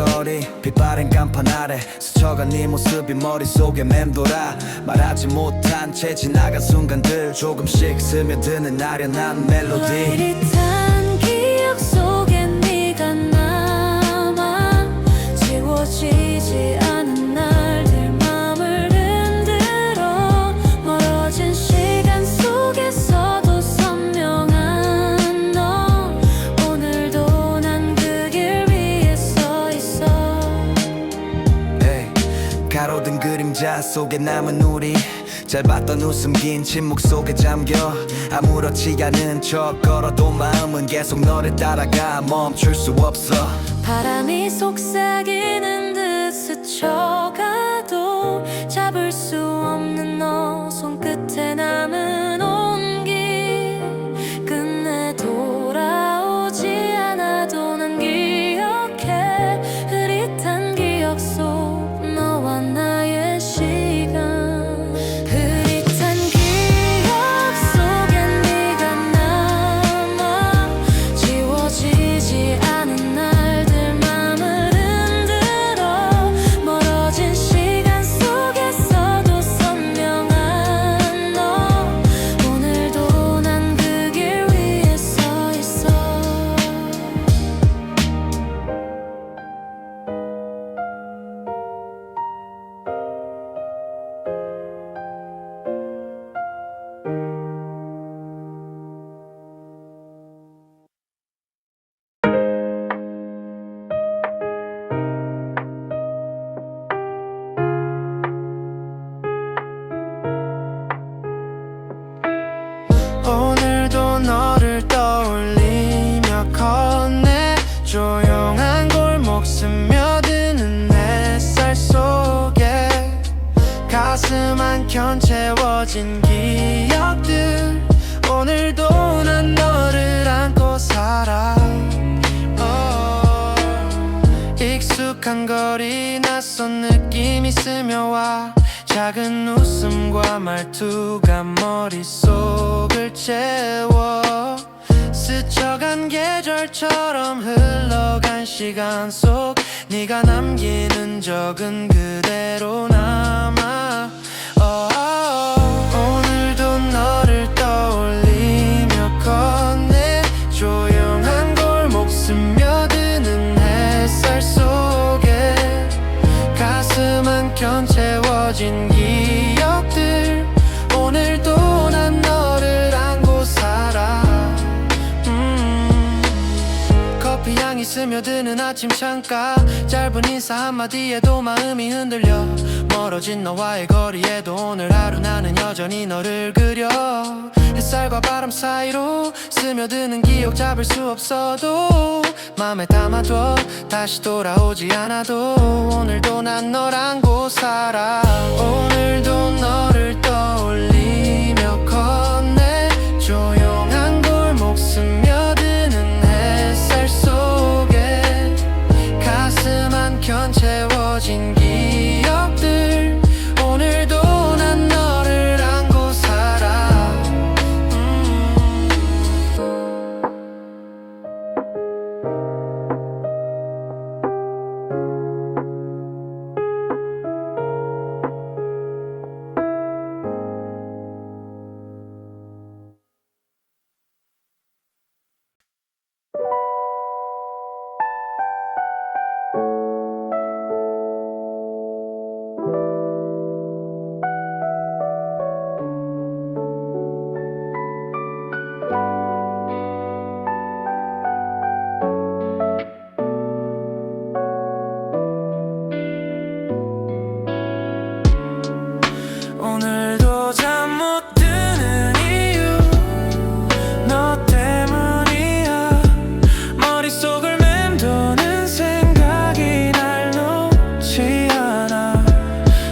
거리 빛바랜 간판 아래 스쳐간 네 모습이 머릿속에 맴돌아 말하지 못한 채 지나간 순간들 조금씩 스며드는 아련한 멜로디 흐릿한 기억 속에 네가 남아 지워지지 않은 날들 맘을 흔들어 멀어진 시간 속에서도 선명한 너 오늘도 난 그 길 위에 서 있어 hey, 가로등 그림자 속에 남은 우리 짧았던 웃음 긴 침묵 속에 잠겨 아무렇지 않은 척 걸어도 마음은 계속 너를 따라가 멈출 수 없어 바람이 속삭이는 듯 스쳐가도 잡을 수 없는 너 손끝에 남은 온기 끝내 돌아오지 않아도 난 기억해 흐릿한 기억 속 너와 나의 시간 흐릿한 기억 속에 네가 남아 지워지지 않은 날들 맘을 흔들어 멀어진 시간 속에서도 선명한 너 오늘도 난 그 길 위에 서 있어 오늘도 너를 떠올리며 걷네 조용한 골목 스며드는 햇살 속에 가슴 한켠 채워진 기억들 오늘도 난 너를 안고 살아 익숙한 거리 낯선 느낌이 스며와 작은 웃음과 말투가 머릿속을 채워 스쳐간 계절처럼 흘러간 시간 속 네가 남기는 적은 그대로 남아 오늘도 너를 떠올리며 걷네 조용한 골목 스며드는 햇살 속에 가슴 한켠 채워진 기억들 오늘도 난 너를 안고 살아 커피 향이 스며드는 아침 창가 짧은 인사 한마디에도 마음이 흔들려 멀어진 너와의 거리에도 오늘 하루 나는 여전히 너를 그려 햇살과 바람 사이로 스며드는 기억 잡을 수 없어도 맘에 담아둬 다시 돌아오지 않아도 오늘도 난 널 안고 살아 오늘도 너를 떠올리며 걷네 조용한 골목 스며드는 햇살 속에 가슴 한켠 채워진 기억들 오늘도 난 너를 안고 살아 오늘도 잠 못 드는 이유 너 때문이야 머릿속을 맴도는 생각이 날 놓지 않아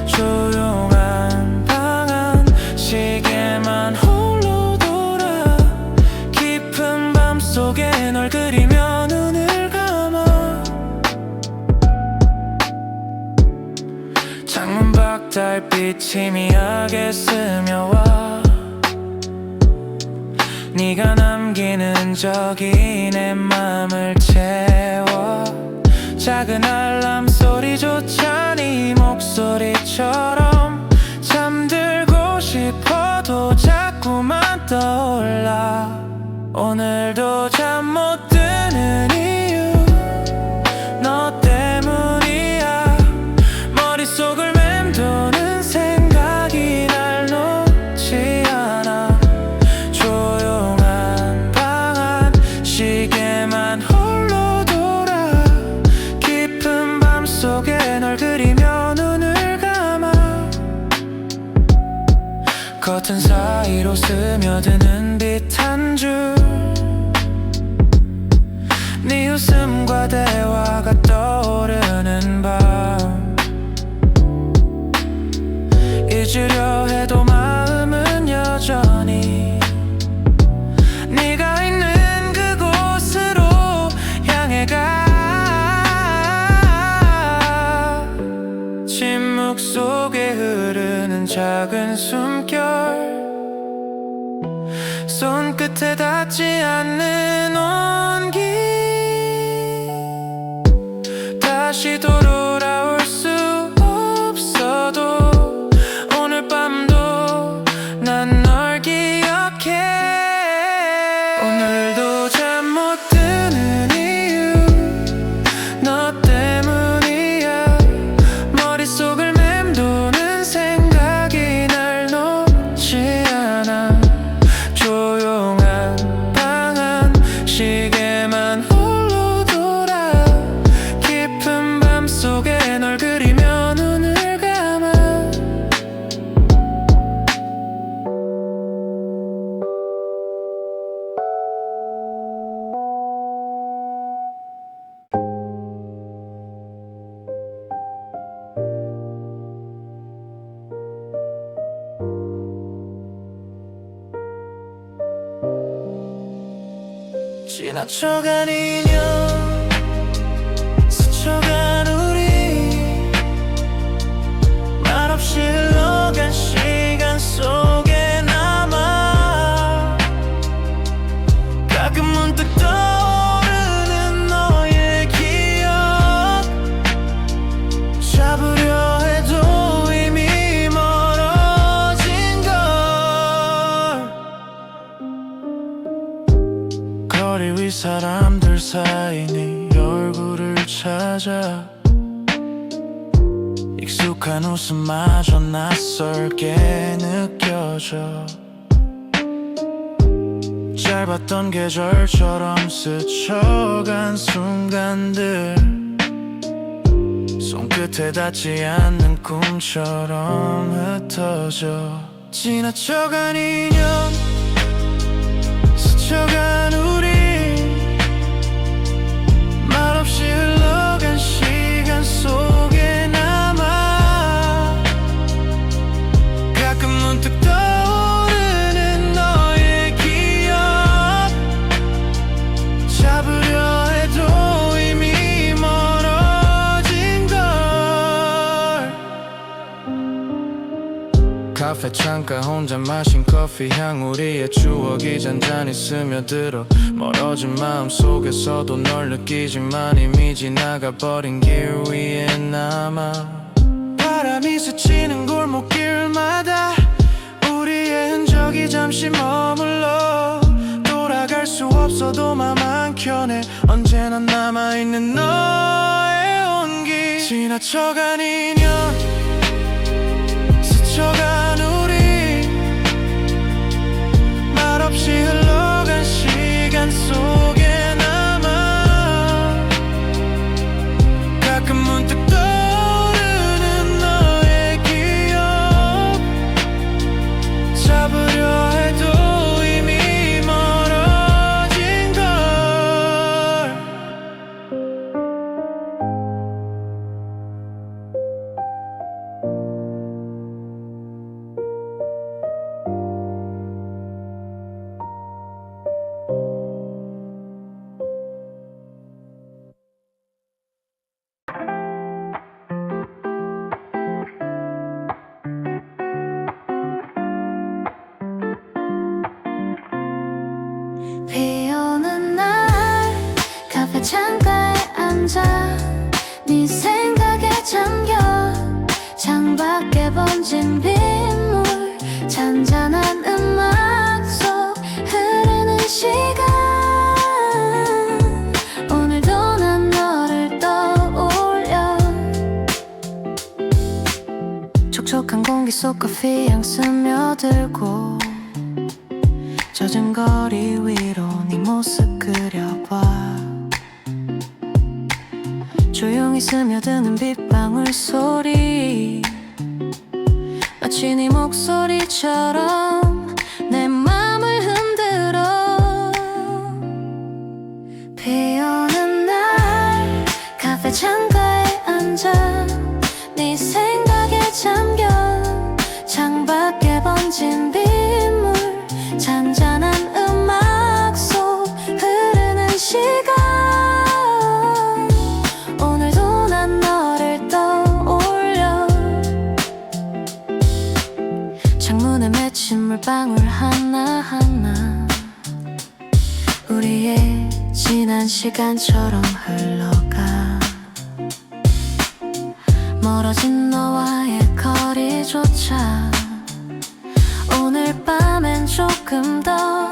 조용한 방 안 시계만 홀로 돌아 깊은 밤 속에 널 그리며 눈을 감아 창문 밖 달빛이 미하게 스며와 네가 남기는 적이 내 맘을 채워 작은 알람 소리조차 네 목소리처럼 잠들고 싶어도 자꾸만 떠올라. 오늘도 잠 못 드는 이유 너 때문이야. 머릿속을 맴도는 생각이 날 놓지 않아. 조용한 방 안 시계만 홀로 돌아. 깊은 밤 속에 널 그리며 눈을 감아. 커튼 사이로 스며드는 빛 한 줄. 네 웃음과 대화가 떠오르는 밤. 잊으려 해도 마음은 여전히 네가 있는 그곳으로 향해 가. 침묵 속에 흐르는 작은 숨결. 손끝에 닿지 않는 온기. 다시 돌아올 수 없어도 오늘 밤도 난 널 기억해. 오늘도 잠 못 드는 이유 너 때문이야. 머릿속을 맴도는 생각이 날 놓지 않아. 조용한 방 안 시계만 홀로 돌아. 깊은 밤 속에 널 그리며 눈을 감아. 지나쳐간 인연 스쳐간 우리 말없이 흘러간 시간 속에 남아. 가끔 문득 떠오르는 너의 기억. 잡으려 해도 이미 멀어진 걸. 거리 위 사람들 사이 네 얼굴을 찾아. 익숙한 웃음마저 낯설게 느껴져. 짧았던 계절처럼 스쳐간 순간들. 손끝에 닿지 않는 꿈처럼 흩어져. 지나쳐간 인연 스쳐간 우리 말없이 흘러간 시간 속에 남아. 가끔 문득 떠오르는 너의 기억. 잡으려 해도 이미 멀어진 걸. 카페 창가 혼자 마신 커피 향. 우리의 추억이 잔잔히 스며들어. 멀어진 마음 속에서도 널 느끼지만 이미 지나가버린 길 위에 남아. 바람이 스치는 골목길마다 우리의 흔적이 잠시 머물러. 돌아갈 수 없어도 맘 한켠에 언제나 남아있는 너의 온기. 지나쳐간 인연 스쳐간 우리 말없이 흘러간 시간 속에 남아. 가끔 문득 떠오르는 너의 기억. 잡으려 해도 이미 멀어진 걸. 비 오는 날 카페 창가에 앉아 네 생각에 잠겨 창밖에 번진 빗물 잔잔한 음악 속 흐르는 시간 오늘도 난 너를 떠올려 촉촉한 공기 속 커피 향 스며들고 젖은 거리 위로 네 모습 그려봐 조용히 스며드는 빗방울 소리 마치 네 목소리처럼 내 맘을 흔들어 비 오는 날 카페 창가에 앉아 네 생각에 잠겨 창밖에 번진 빗물 잔잔한 음악 속 흐르는 시간 오늘도 난 너를 떠올려 창문에 맺힌 물방울 하나하나 우리의 지난 시간처럼 흘러가 멀어진 너와의 거리조차 오늘 밤엔 조금 더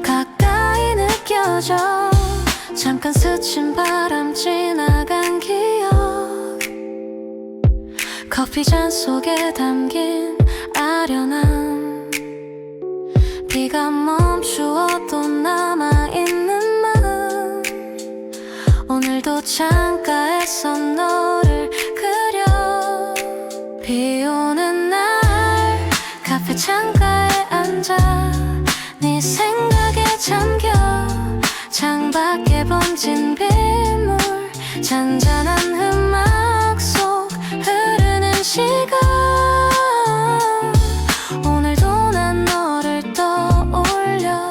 가까이 느껴져 잠깐 스친 바람 지나간 기억 커피잔 속에 담긴 아련함 비가 멈추어도 남아있는 마음 오늘도 창가에서 너를 그려 비 오는 날 카페 창가에 앉아 네 생각에 잠겨 창밖에 번진 빗물 잔잔한 음악 속 흐르는 시간 오늘도 난 너를 떠올려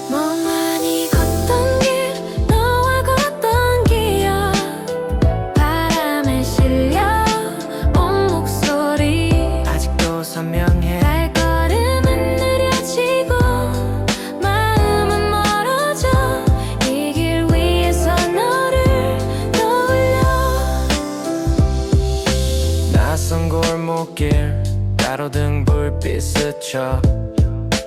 멍하니 걷던 길 너와 걷던 기억 바람에 실려 온 목소리 아직도 선명해 발걸음은 느려지고 마음은 멀어져 이 길 위에서 너를 떠올려 낯선 골목길 가로등 불빛 스쳐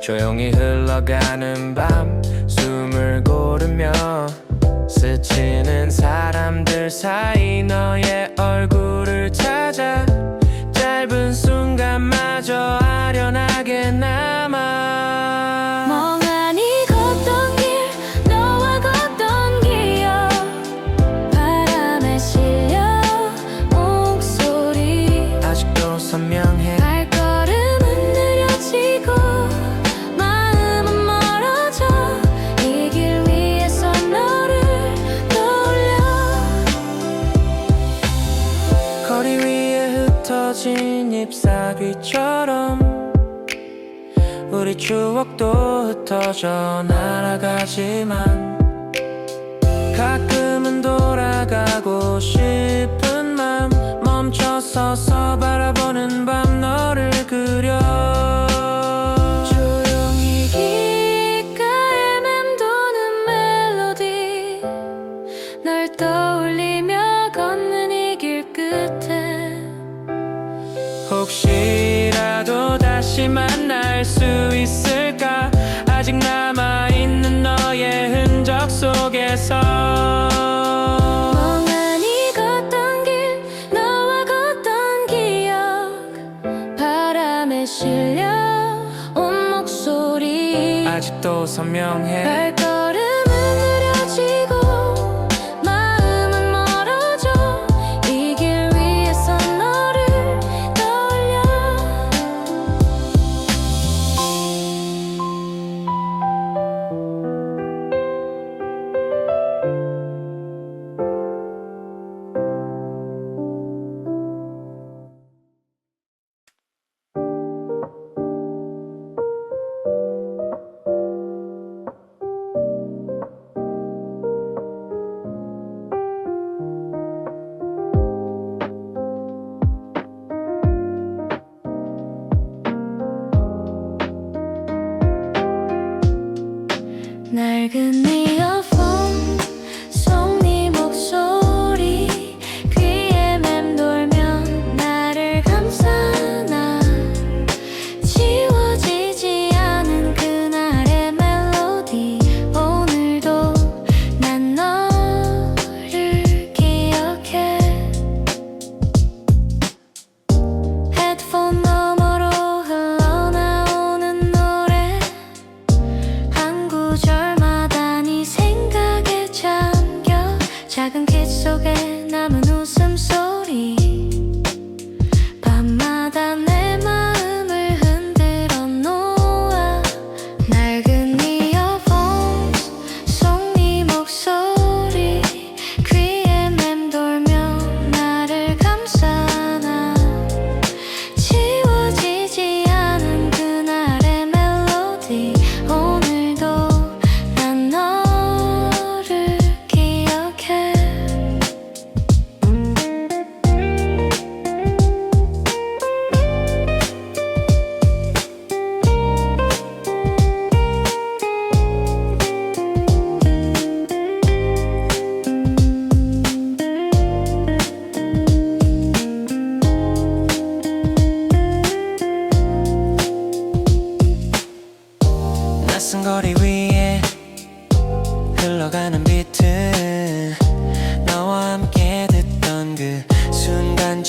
조용히 흘러가는 밤 숨을 고르며 스치는 사람들 사이 너의 얼굴을 찾아 짧은 순간마저 아련하게 남아 멍하니 걷던 길 너와 걷던 기억 바람에 실려 목소리 아직도 선명해 발걸음은 느려지고 마음은 멀어져 이 길 위에서 너를 떠올려 거리 위에 흩어진 잎사귀처럼 우리 추억도 흩어져 날아가지만 가끔은 돌아가고 싶은 맘 멈춰서서 바라보는 밤 너를 그려 조용히 귓가에 맴도는 멜로디 널 떠올리며 걷는 이 길 끝에 혹시라도 다시 만날 수 있을까 아직 남아있는 너의 흔적 속에서 멍하니 걷던 길 너와 걷던 기억 바람에 실려 온 목소리 아직도 선명해 발걸음은 느려지고 마음은 멀어져 이 길 위에서 너를 떠올려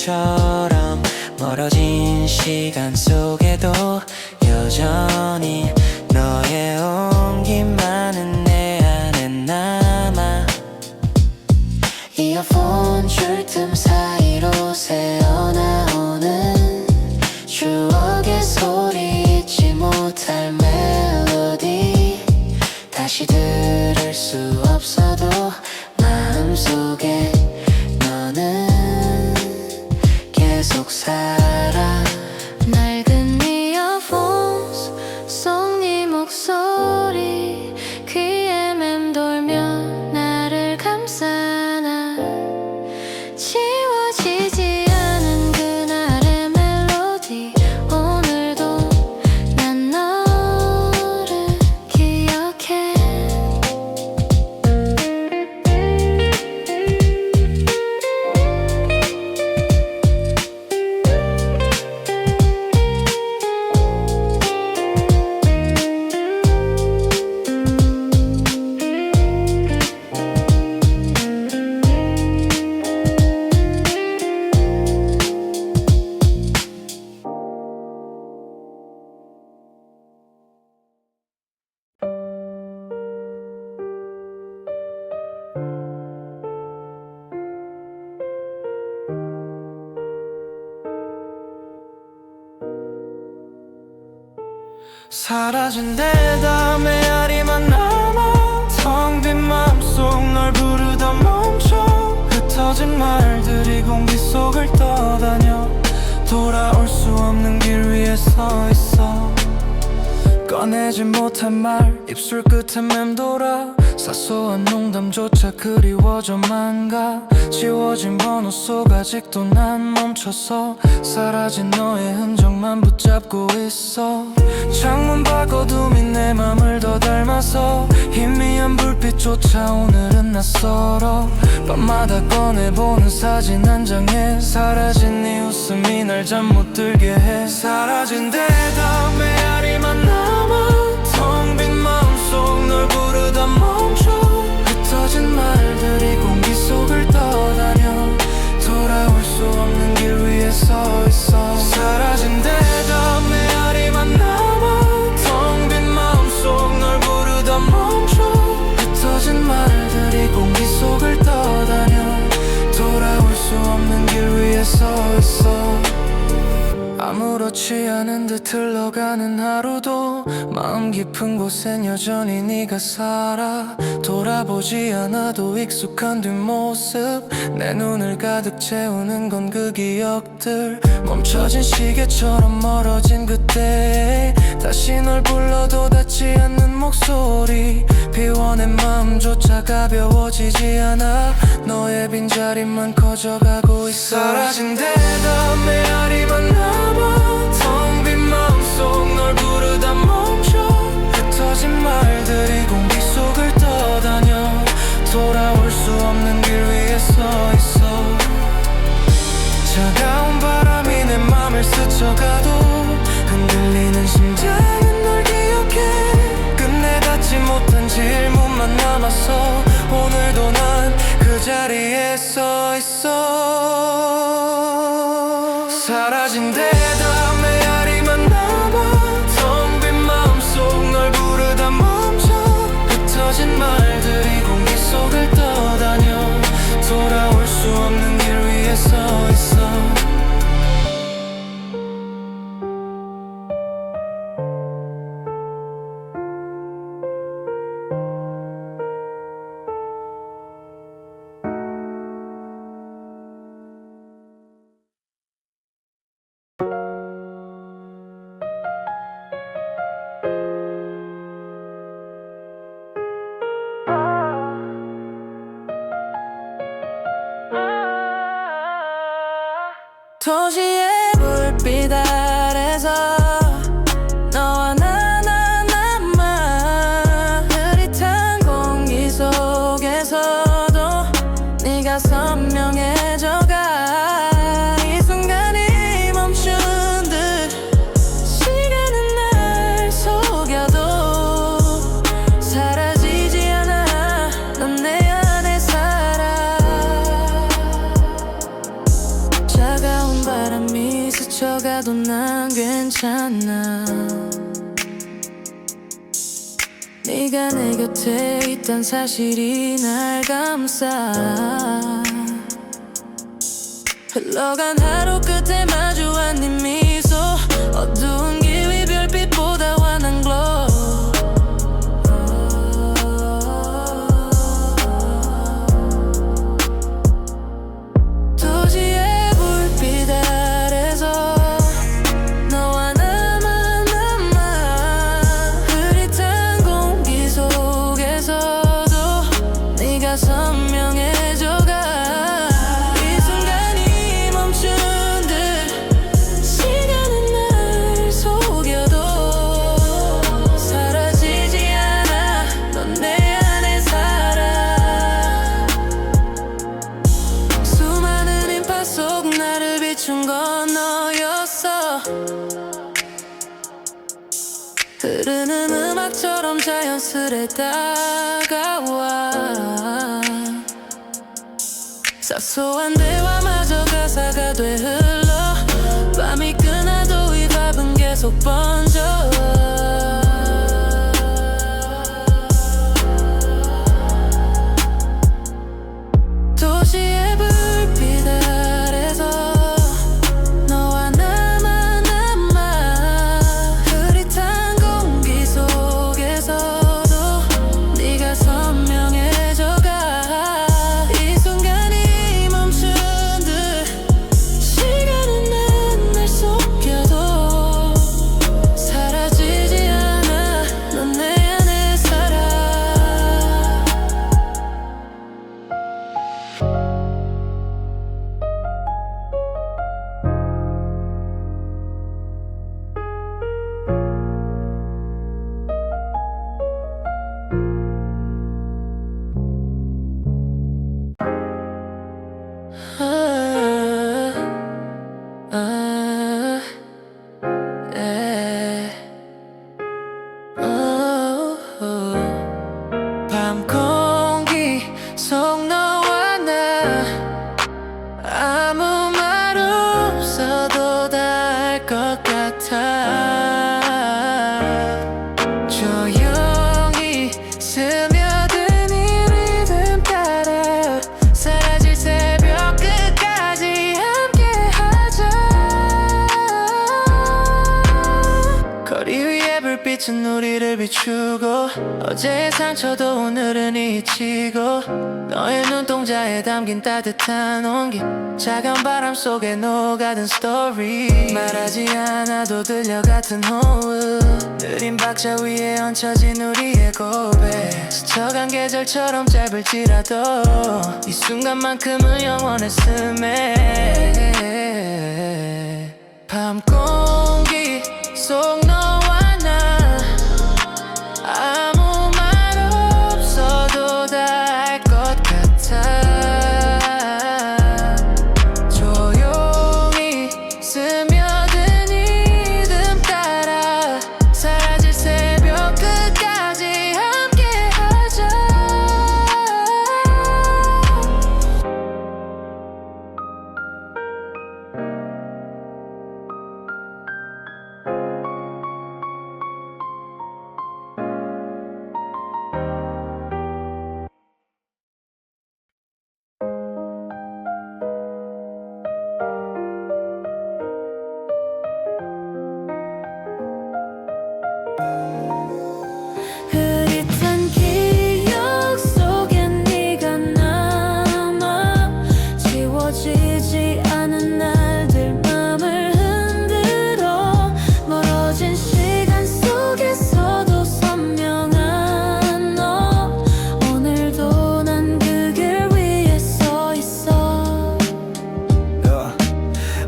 것처럼 멀어진 시간 속에도 여전히 너의 온기만은 내 안에 남아. 이어폰 줄 틈 사이로 새어나오는 추억의 소리, 잊지 못할 멜로디. 다시 들을 수 없어도 마음속에 너는 계속 살아. 낡은 이어폰스 속 네 목소리 귀에 맴돌며 나를 감싸나. 지워지지 않은 그날의 멜로디. 오늘도 난 너를 기억해. 사라진 데다 메아리만 남아. 텅 빈 마음속 널 부르다 멈춰. 흩어진 말들이 공기 속을 떠다녀. 돌아올 수 없는 길 위에 서 있어. 꺼내지 못한 말 입술 끝에 맴돌아. 사소한 농담조차 그리워져만 가. 지워진 번호 속 아직도 난 멈춰서 사라진 너의 흔적만 붙잡고 있어. 창문 밖 어둠이 내 맘을 더 닮아서 희미한 불빛조차 오늘은 낯설어. 밤마다 꺼내보는 사진 한 장에 사라진 네 웃음이 날 잠 못 들게 해. 사라진 데다 메아리만 남아. 텅 빈 마음속 널 부르다 멈춰. 흩어진 말들이 공기 속을 떠다녀. 돌아올 수 없는 길 위에 서 있어. 사라진 데다 메아리만 남아. 텅 빈 마음속 널 부르다 멈춰. 흩어진 말들이 공기 속을 떠다녀. 돌아올 수 없는 길 위에 서 있어. 아무렇지 않은 듯 흘러가는 하루도 마음 깊은 곳엔 여전히 네가 살아. 돌아보지 않아도 익숙한 뒷모습. 내 눈을 가득 채우는 건 그 기억들. 멈춰진 시계처럼 멀어진 그때 다시 널 불러도 닿지 않는 목소리. 비워낸 마음조차 가벼워지지 않아. 너의 빈자리만 커져가고 있어. 사라진 데다 메아리만 남아. 텅 빈 마음속 널 부르다 멈춰. 흩어진 말들이 공기 속을 떠다녀. 돌아올 수 없는 길 위에 서 있어. 차가운 바람이 내 맘을 스쳐가도 흔들리는 심장은 널 기억해. 끝내 닿지 못한 질문만 남았어. 오늘도 난 그 자리에 서 있어. 사라진 데다 메아리만 남아. 텅 빈 마음속 널 부르다 멈춰. 흩어진 말들이 공기 속을 떠다녀. 돌아올 수 없는 길 위에 서 있어. 도시의 불빛 아래서 너와 나 남아. 흐릿한 공기 속에서도 네가 선명해져가. 이 순간이 멈춘 듯 시간은 날 속여도 사라지지 않아. 넌 내 안에 살아. 차가운 스쳐가도 난 괜찮아. 네가 내 곁에 있단 사실이 날 감싸. 흘러간 하루 끝에 마주한 네 미소, 어두운 길 위 별빛보다 환한 glow. 도시의 불빛 아래서 너와 나만 흐릿한 공기 속에서도 네가 선명해져가. 이 순간이 멈춘 듯 시간은 날 속여도 사라지지 않아. 넌 내 안에 살아. 수많은 인파 속 나를 비춘 건 너였어. 흐르는 음악처럼 자연스레 다가와. 사소한 대화마저 가사가 돼 흘러. 밤이 끝나도 이 답은 계속 번져. 도시의 불빛 아래서 너와 나만 흐릿한 공기 속에서도 네가 선명해져가. 이 순간이 멈춘 듯 시간은 날 속여도 사라지지 않아. 넌 내 안에 살아. 밤 공기 속 너와 나 아무 말 없어도 다 알 것 같아. 조용히 스며든 이 리듬 따라 사라질 새벽 끝까지 함께하자. 거리 위에 불빛은 우리를 비추고 어제의 상처도 오늘은 잊히고 너의 눈동자에 담긴 따뜻한 온기 차가운 바람 속에 녹아든 스토리 말하지 않아도 들려 같은 호흡 느린 박자 위에 얹혀진 우리의 고백 스쳐간 계절처럼 짧을지라도 이 순간만큼은 영원했음에 밤 공기 속 너와 나 아무 말 없어도 다 알 것 같아. 조용히 스며든 리듬 따라 사라질 새벽 끝까지 함께하자. 흐릿한 기억 속에 네가 남아 지워지지 않은 날들 맘을 흔들어 멀어진 시간 속에서도 선명한 너 오늘도 난 그 길 위에 서 있어.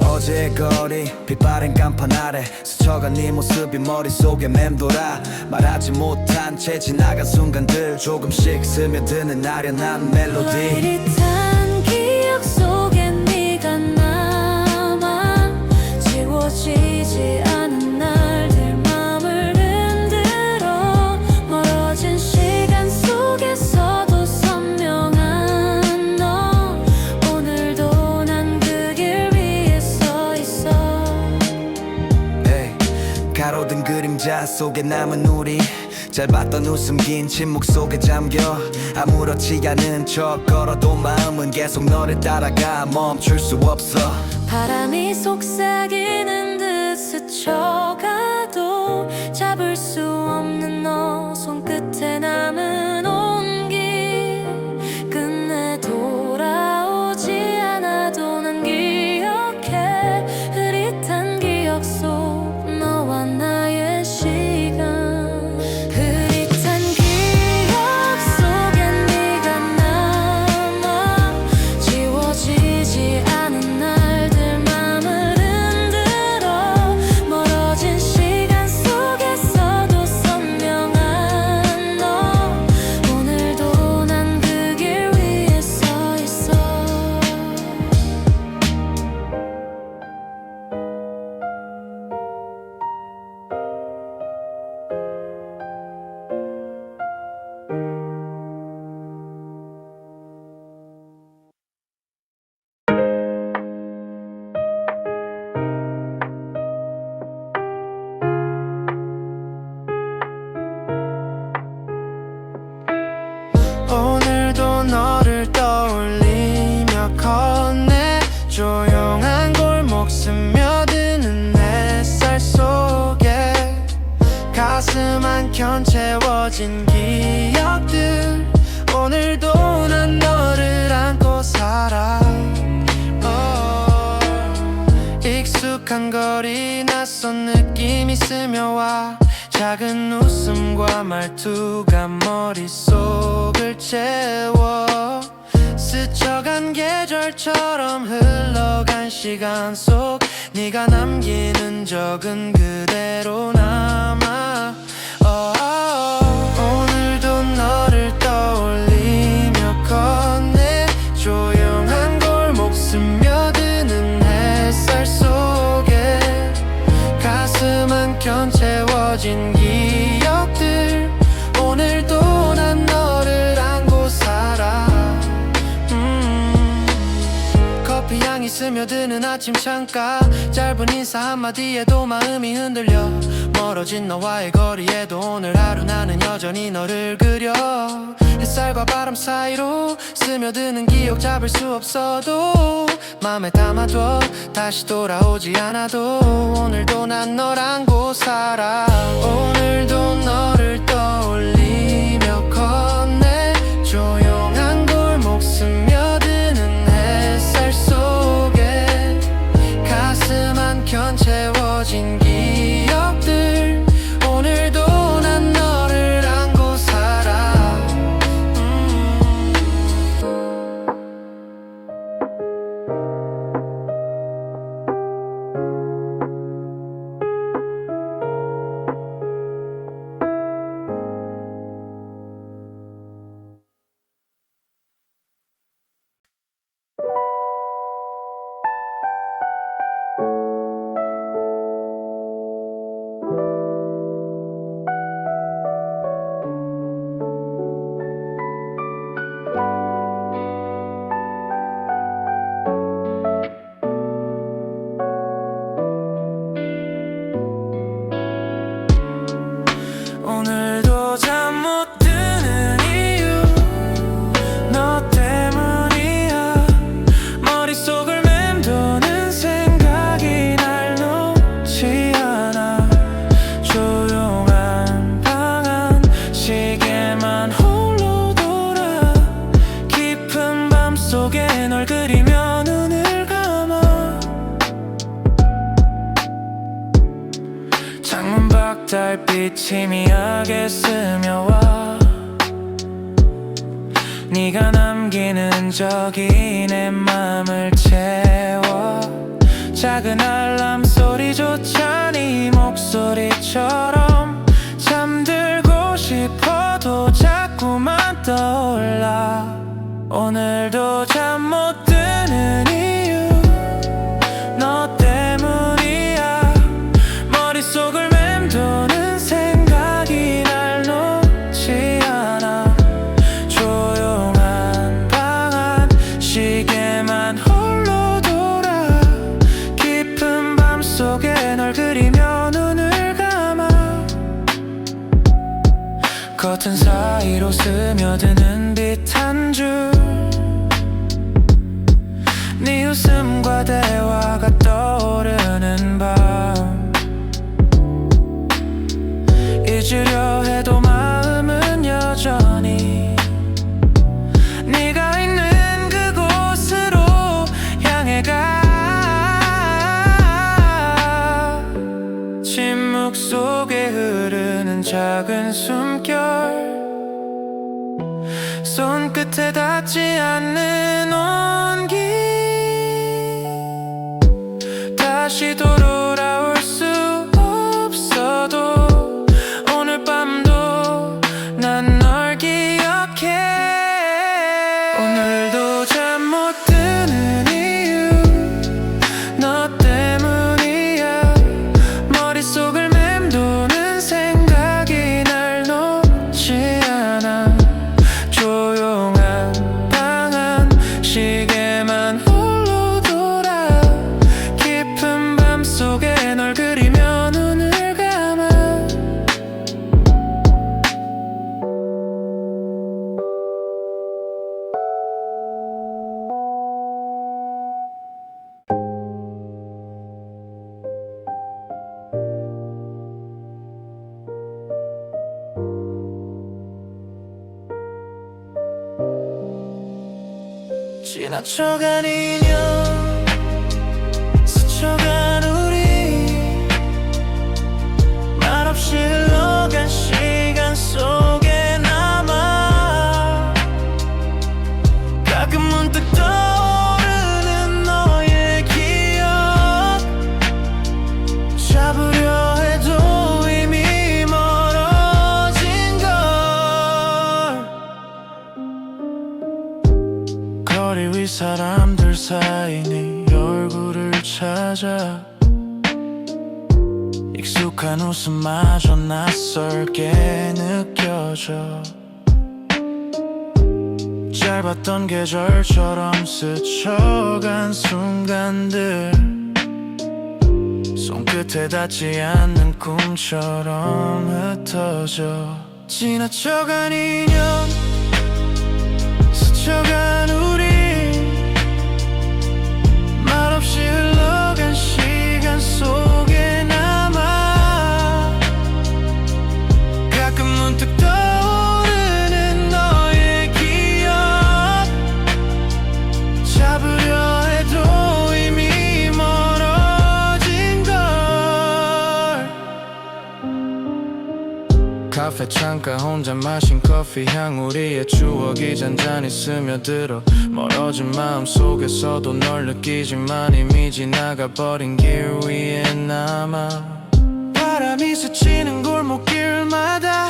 어제의 거리 빛바랜 간판 아래 스쳐간 네 모습이 머릿속에 맴돌아 말하지 못한 채 지나간 순간들 조금씩 스며드는 아련한 멜로디 흐릿한 기억 속에 네가 남아 지워지지 않은 날들 맘을 흔들어 멀어진 시간 속에서도 선명한 너 오늘도 난 그 길 위에 서 있어. 그림자 속에 남은 우리 짧았던 웃음 긴 침묵 속에 잠겨 아무렇지 않은 척 걸어도 마음은 계속 너를 따라가 멈출 수 없어 바람이 속삭이는 듯 스쳐가도 잡을 수 없는 너 손끝에 남은 온기 끝내 돌아오지 않아도 난 기억해 흐릿한 기억 속 너와 나의 시간 흐릿한 기억 속엔 네가 남아 지워지지 않은 날들 맘을 흔들어 멀어진 시간 속에서도 선명한 너 오늘도 난 그 길 위에 서 있어 오늘도 너를 떠올리며 걷네 조용한 골목 스며드는 햇살 속에 가슴 한켠 채워진 기억들 오늘도 난 너를 안고 살아 익숙한 거리 낯선 느낌이 스며와 작은 웃음과 말투가 머릿속을 채워 스쳐간 계절처럼 흘러간 시간 속 네가 남기는 적은 그대로 남아 오늘도 너를 떠올리며 걷네 조용한 골목 스며드는 햇살 속에 가슴 한켠 채워진 기억들 오늘도 난 너를 안고 살아 커피 향이 스며드는 아침 창가 짧은 인사 한마디에도 마음이 흔들려 멀어진 너와의 거리에도 오늘 하루 나는 여전히 너를 그려 햇살과 바람 사이로 스며드는 기억 잡을 수 없어도 맘에 담아둬 다시 돌아오지 않아도 오늘도 난 널 안고 살아 오늘도 너를 떠올리며 걷네 조용한 골목 스며드는 햇살 속에 가슴 한켠 채워진 기억들 오늘도 난 너를 안고 살아 오늘도 잠 못 드는 이유 너 때문이야 머릿속을 맴도는 생각이 날 놓지 않아 조용한 방 안 시계만 홀로 돌아 깊은 밤 속에 널 그리며 눈을 감아 창문 밖 달빛이 미하게 스며와 네가 남기는 적이 내 맘을 채워 작은 알람 소리조차 네 목소리처럼 잠들고 싶어도 자꾸만 떠올라 오늘도 잠 못 드는 이유 너 때문이야 머릿속을 맴도는 생각이 날 놓지 않아 조용한 방 안 시계만 홀로 돌아 깊은 작은 숨결 손끝에 닿지 않는 온기 다시 돌아올 수 없어도 오늘 밤도 난 널 기억해 오늘도 잠 못 드는 이유 너 때문이야 머릿속을 맴도는 생각이 날 놓지 않아 조용한 방 안 시계만 홀로 돌아 깊은 밤 속에 널 그리며 눈을 감아 지나쳐간 인연 스쳐간 우리 말없이 흘러간 시간 속에 남아 가끔 문득 떠오르는 너의 기억 잡으려 해도 이미 멀어진 걸 거리 위 사람들 사이 네 얼굴을 찾아 익숙한 웃음마저 낯설게 느껴져 짧았던 계절처럼 스쳐간 순간들 손끝에 닿지 않는 꿈처럼 흩어져 지나쳐간 인연 스쳐간 우리 말없이 흘러간 시간 속에 남아 가끔 문득 떠오르는 너의 기억 잡으려 해도 이미 멀어진 걸 카페 창가 혼자 마신 커피 향 우리의 추억이 잔잔히 스며들어 멀어진 마음속에서도 널 느끼지만 이미 지나가버린 길 위에 남아 바람이 스치는 골목길마다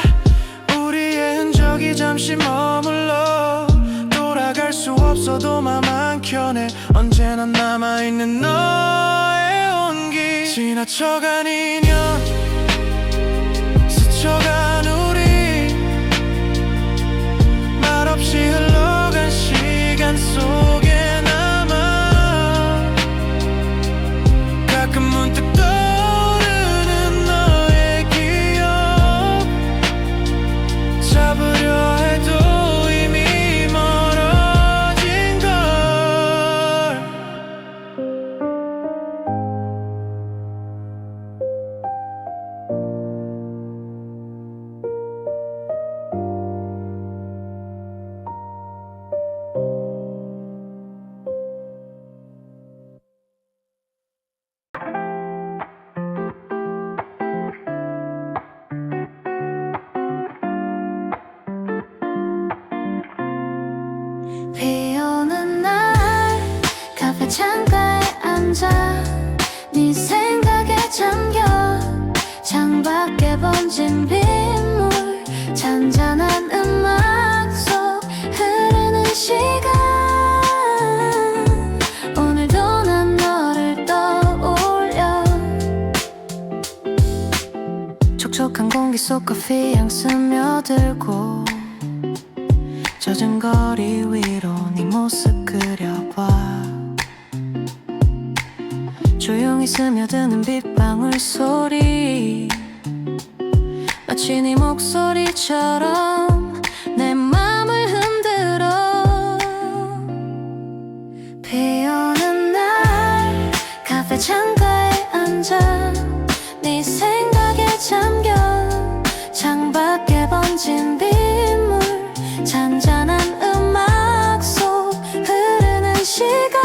우리의 흔적이 잠시 머물러 돌아갈 수 없어도 맘 한켠에 언제나 남아있는 너의 온기 지나쳐간 인연 스쳐간 우리 말없이 흘러간 시간 속에 남아 가끔 문득 떠오르는 너의 기억 잡으려 해도 이미 멀어진 걸 비 오는 날 카페 창가에 앉아 네 생각에 잠겨 창밖에 번진 빗물 잔잔한 음악 속 흐르는 시간 오늘도 난 너를 떠올려 촉촉한 공기 속 커피 향 스며들고 젖은 거리 위로 네 모습 그려봐 조용히 스며드는 빗방울 소리 마치 네 목소리처럼 내 맘을 흔들어 비 오는 날 카페 창가에 앉아 네 생각에 잠겨 창밖에 번진 빗물 잔잔한 음악 속 흐르는 시간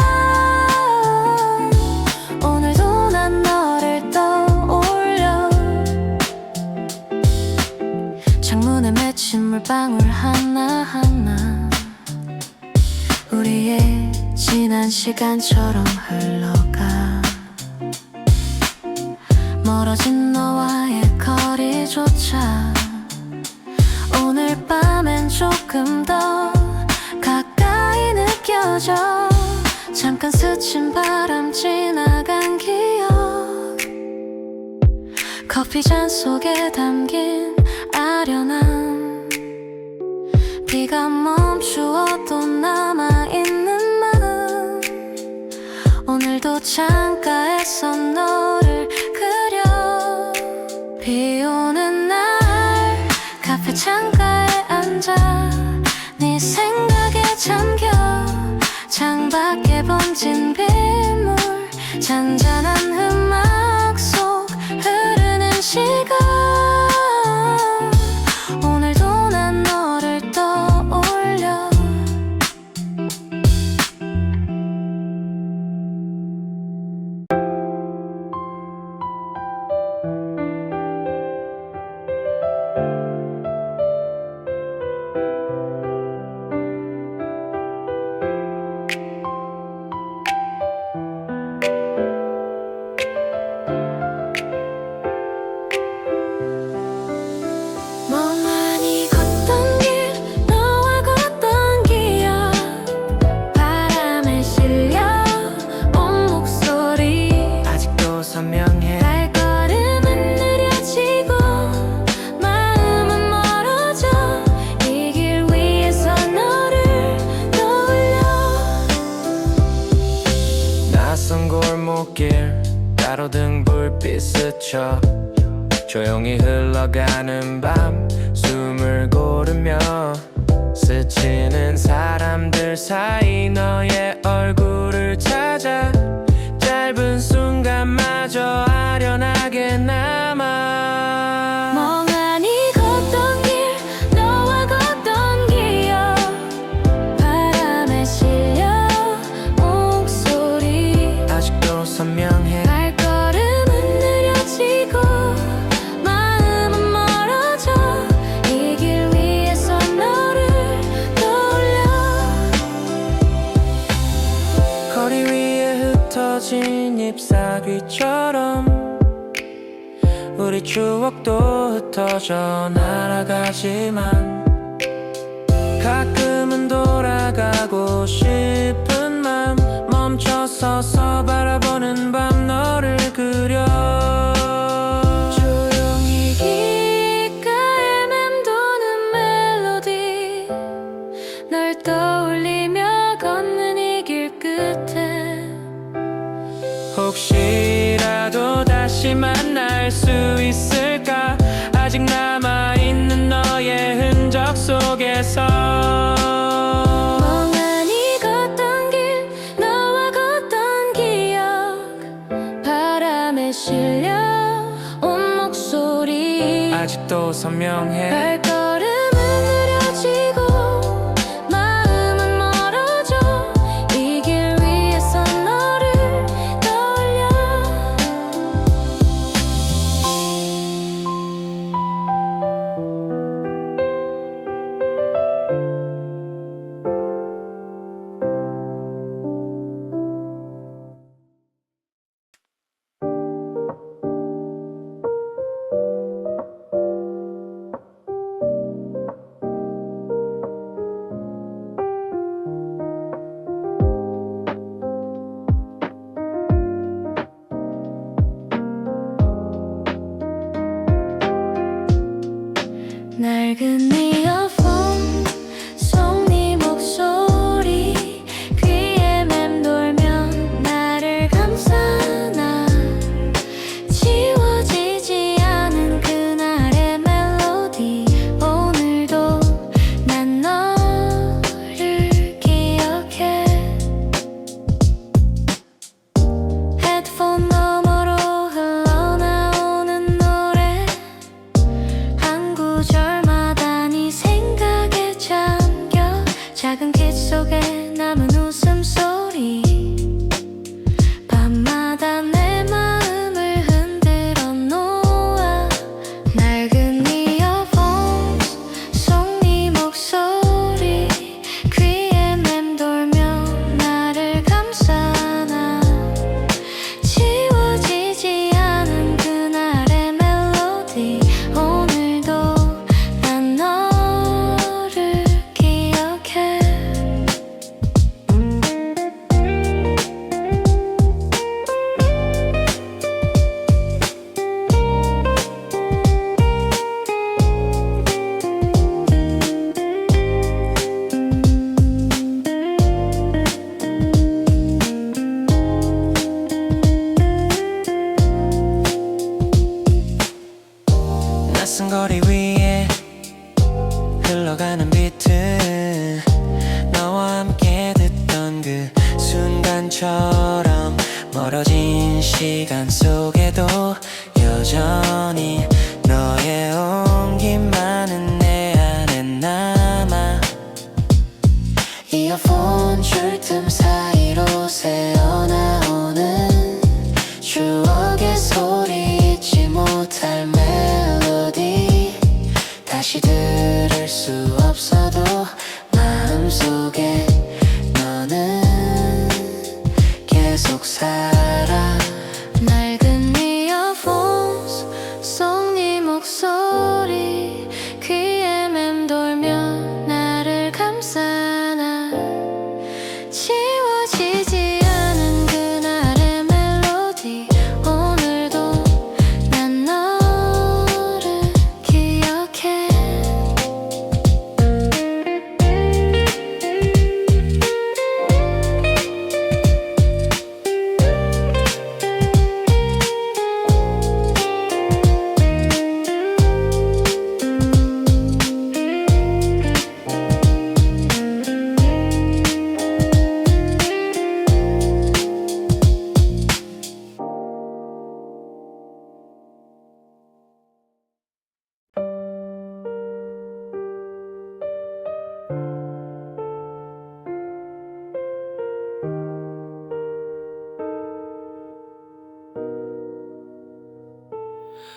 오늘도 난 너를 떠올려 방울 하나하나 우리의 지난 시간처럼 흘러가 멀어진 너와의 거리조차 오늘 밤엔 조금 더 가까이 느껴져 잠깐 스친 바람 지나간 기억 커피잔 속에 담긴 아련한 비가 멈추어도 남아있는 마음 오늘도 창가에서 너를 그려 비 오는 날 카페 창가에 앉아 네 생각에 잠겨 창밖에 번진 빗물 잔잔한 음악 속 흐르는 시간 오늘도 난 너를 떠올려 멍하니 걷던 길 너와 걷던 기억 바람에 실려 온 목소리 아직도 선명해 발걸음은 느려지고 마음은 멀어져 이 길 위에서 너를 떠올려 낯선 골목길 가로등 불빛 스쳐 조용히 흘러가는 밤 숨을 고르며 스치는 사람들 사이 너의 얼굴을 찾아 짧은 순간마저 아련하게 남아 멍하니 걷던 길 너와 걷던 기억 바람에 실려 목소리 아직도 선명해 발걸음은 느려지고 마음은 멀어져 이 길 위에서 너를 떠올려 거리 위에 흩어진 잎사귀처럼 우리 추억도 흩어져 날아가지만 가끔은 돌아가고 싶은 맘 멈춰서서 바라보는 밤 너를 그려 조용히 귓가에 맴도는 멜로디 널 떠올리며 걷는 이 길 끝에 혹시라도 다시 만날 수 있을까 아직 남아있는 너의 흔적 속에서 멍하니 걷던 길 너와 걷던 기억 바람에 실려 온 목소리 아직도 선명해 발걸음은 느려지고 마음은 멀어져 이 길 위에서 너를 떠올려 낡은 이어폰 속 네 목소리 귀에 맴돌면 나를 감싸나 지워지지 않은 그날의 멜로디 오늘도 난 너를 기억해 헤드폰 너머로 흘러나오는 노래 한 구절마다 네 생각에 잠겨 작은 kit 속에 남은 웃음소리 밤마다 긴 시간 속에도 여전히 너의 온기만은 내 안에 남아. 이어폰 줄 틈 사이로 새어나오는 추억의 소리, 잊지 못할 멜로디. 다시 들을 수 없어도 마음속에 너는 계속 살아. 낡은 이어폰 속 네 목소리 귀에 맴돌며 나를 감싸나. 지워지지 않은 그날의 멜로디. 오늘도 난 너를 기억해.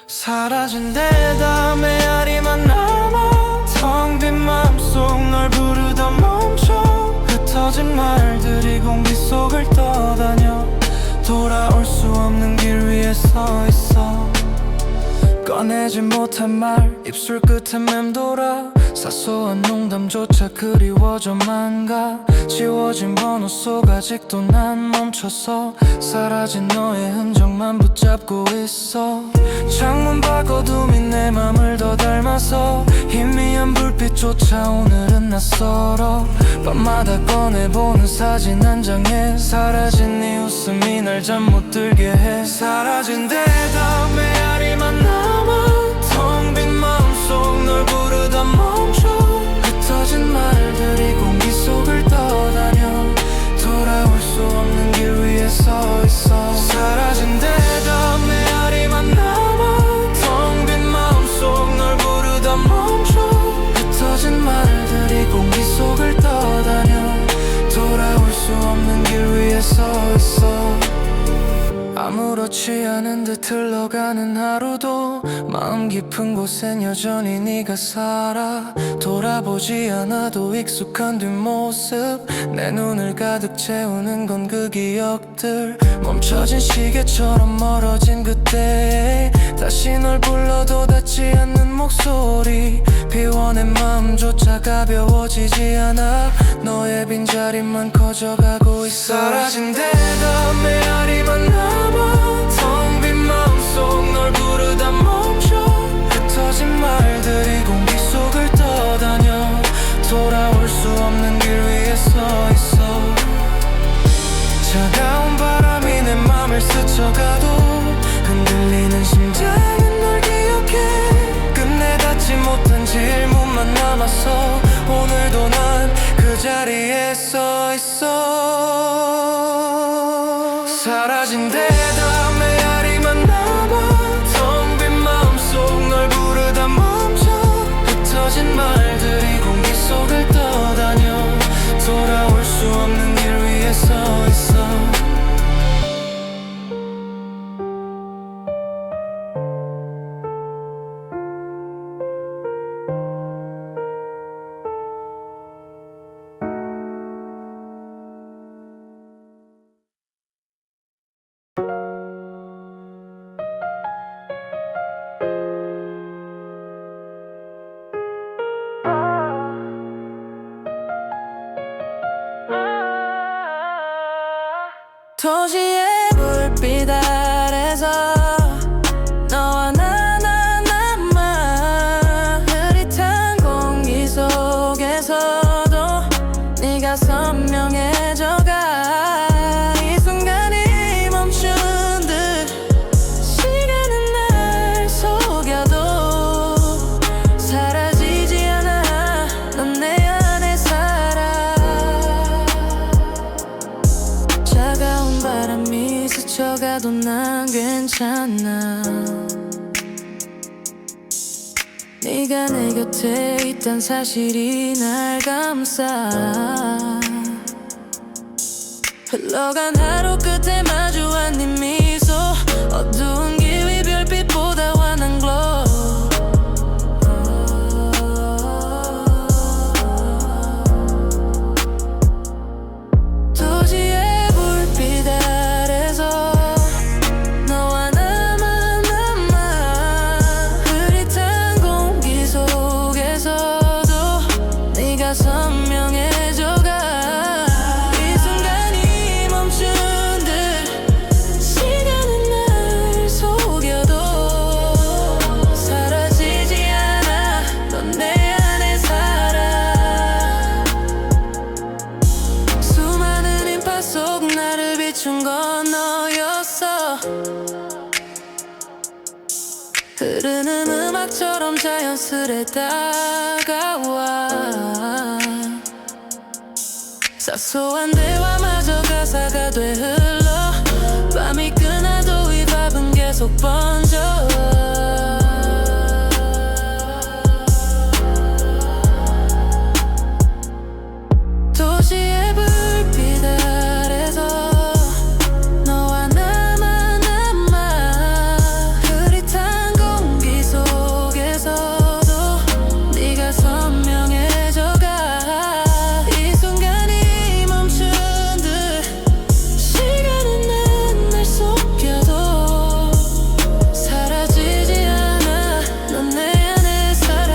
사라진 대답 메아리만 남아. 텅 빈 마음속 널 부르다 멈춰. 흩어진 말들이 공기 속을 떠다녀. 돌아올 수 없는 길 위에 서 있어. 꺼내지 못한 말 입술 끝에 맴돌아. 사소한 농담조차 그리워져만 가. 지워진 번호 속 아직도 난 멈춰서 사라진 너의 흔적만 붙잡고 있어. 창문 밖 어둠이 내 맘을 더 닮아서 희미한 불빛조차 오늘은 낯설어. 밤마다 꺼내보는 사진 한 장에 사라진 네 웃음이 날 잠 못 들게 해. 사라진 대답 메아리만 남아. 텅 빈 마음속 널 부르다 멈춰. 흩어진 말들이 공기 속을 떠다녀. 돌아올 수 없는 길 위에 서 있어. 사라진 대답 메아리만 남아. 텅 빈 마음속 널 부르다 멈춰. 흩어진 말들이 공기 속을 떠다녀. 돌아올 수 없는 길 위에 서 있어. 아무렇지 않은 듯 흘러가는 하루도 마음 깊은 곳엔 여전히 네가 살아. 돌아보지 않아도 익숙한 뒷모습. 내 눈을 가득 채우는 건 그 기억들. 멈춰진 시계처럼 멀어진 그때 다시 널 불러도 닿지 않는 목소리. 비워낸 마음조차 가벼워지지 않아. 너의 빈자리만 커져가고 있어. 사라진 대답 메아리만 남아. 텅 빈 마음속 널 부르다 멈춰. 흩어진 말들이 공기 속을 떠다녀. 돌아올 수 없는 길 위에 서 있어. 차가운 바람이 내 맘을 스쳐가도 흔들리는 심장은 널 기억해. 끝내 닿지 못한 질문만 남았어. 오늘도 난 그 자리에 서 있어. 사라진 대답 메아리만 남아. 텅 빈 마음속 널 부르다 멈춰. 흩어진 말들이 공기 속을 떠다녀. 돌아올 수 없는 길 위에 서 있어. 도시의 불빛 아래서 너와 나 남아. 흐릿한 공기 속에서도 네가 선명해져가. 이 순간이 멈춘 듯 시간은 날 속여도 사라지지 않아. 넌 내 안에 살아. 차가운 바람이 난 괜찮아. 네가 내 곁에 있단 사실이 날 감싸. 흘러간 하루 끝에 마주한 네 미소, 어두운 길 위 별빛보다 환한 glow. 도시의 불빛 아래서 너와 나만 남아. 흐릿한 공기 속에서도 네가 선명해져가. 이 순간이 멈춘 듯 시간은 날 속여도 사라지지 않아. 넌 내 안에 살아. 수많은 인파 속 나를 비춘 건 너였어. 흐르는 음악처럼 자연스레 다가와. 사소한 대화마저 가사가 돼 흘러. 밤이 끝나도 이 밥은 계속 번져. 도시의 불빛 아래서 너와 나만 남아. 흐릿한 공기 속에서도 네가 선명해져가. 이 순간이 멈춘 듯 시간은 날 속여도 사라지지 않아. 넌 내 안에 살아.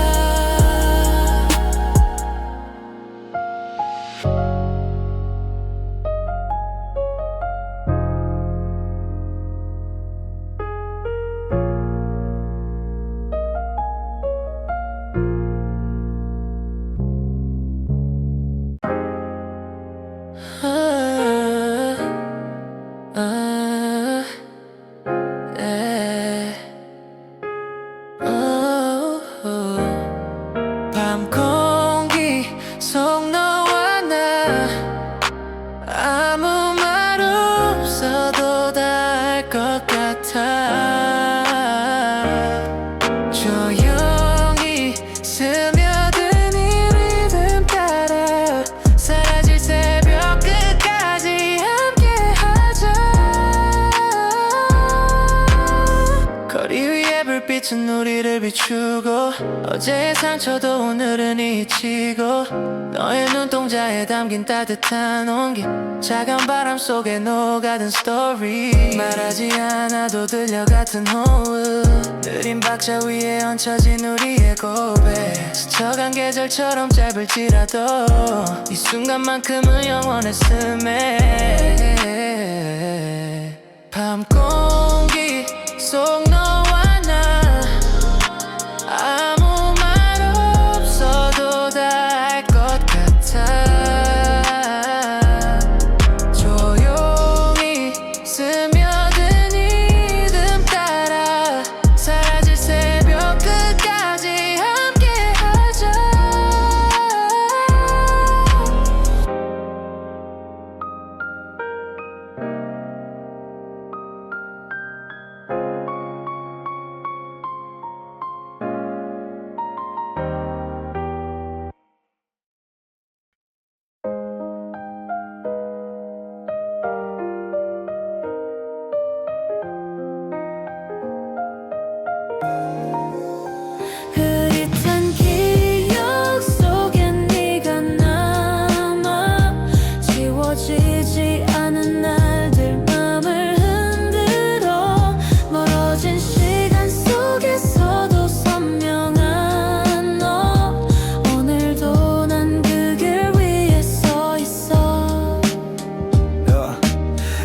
밤 공기 속 너와 나 아무 말 없어도 다 알 것 같아. 조용히 스며든 이 리듬 따라 사라질 새벽 끝까지 함께하자. 거리 위에 불빛은 우리를 비추고 어제의 상처도 오늘은 잊히고 너의 눈동자에 담긴 따뜻한 온기 차가운 바람 속에 녹아든 스토리 말하지 않아도 들려 같은 호흡 느린 박자 위에 얹혀진 우리의 고백 스쳐간 계절처럼 짧을지라도 이 순간만큼은 영원했음에 밤 공기 속 너와 나 아무 말 없어도 다 알 것 같아. 조용히 스며든 리듬 따라 사라질 새벽 끝까지 함께하자. 흐릿한 기억 속에 네가 남아 지워지지 않은 날들 맘을 흔들어 멀어진 시간 속에서도 선명한 너 오늘도 난 그 길 위에 서 있어.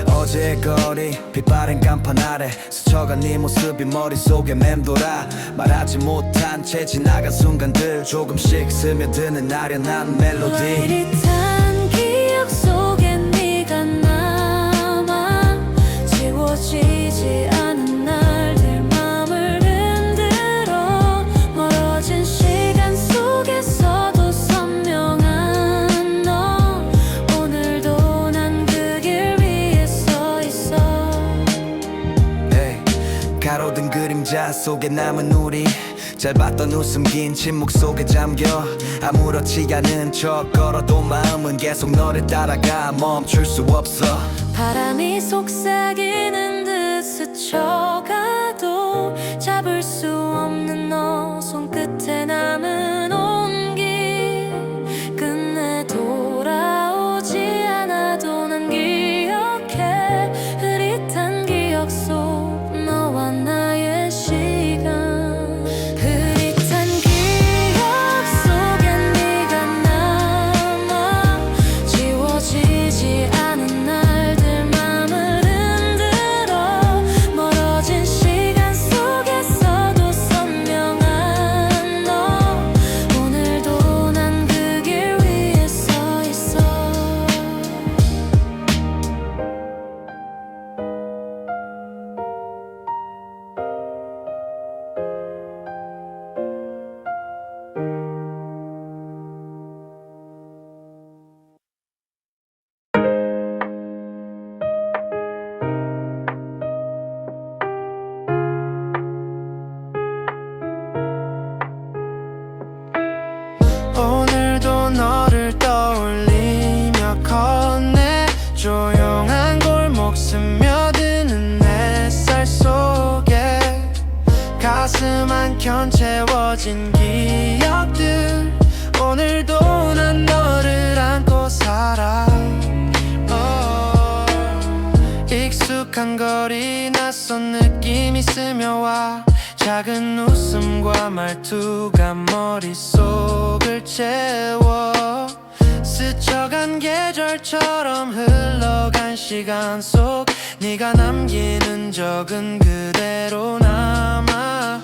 어제의 거리 빛바랜 간판 아래 스쳐간 네 모습이 머릿속에 맴돌아 말하지 못한 채 지나간 순간들 조금씩 스며드는 아련한 멜로디 흐릿한 기억 속에 네가 남아 지워지지 않은 날들 맘을 흔들어 멀어진 시간 속에서도 선명한 너 오늘도 난 그 길 위에 서 있어. 가로등 그림자 속에 남은 우리 잘 봤던 웃음 긴 침묵 속에 잠겨 아무렇지 않은 척 걸어도 마음은 계속 너를 따라가 멈출 수 없어 바람이 속삭이는 듯 스쳐가도 잡을 수 없는 너 손끝에 남은 온기 끝내 돌아오지 않아도 난 기억해 흐릿한 기억 속 너와 나의 시간 흐릿한 기억 속엔 네가 남아 지워지지 않은 날들 맘을 흔들어 멀어진 시간 속에서도 선명한 너 오늘도 난 그 길 위에 서 있어 오늘도 너를 떠올리며 걷네 조용한 골목 스며드는 햇살 속에 가슴 한켠 채워진 기억들 오늘도 난 너를 안고 살아 익숙한 거리 낯선 느낌이 스며와 작은 웃음과 말투가 머릿속을 채워 스쳐간 계절처럼 흘러간 시간 속 네가 남기는 적은 그대로 남아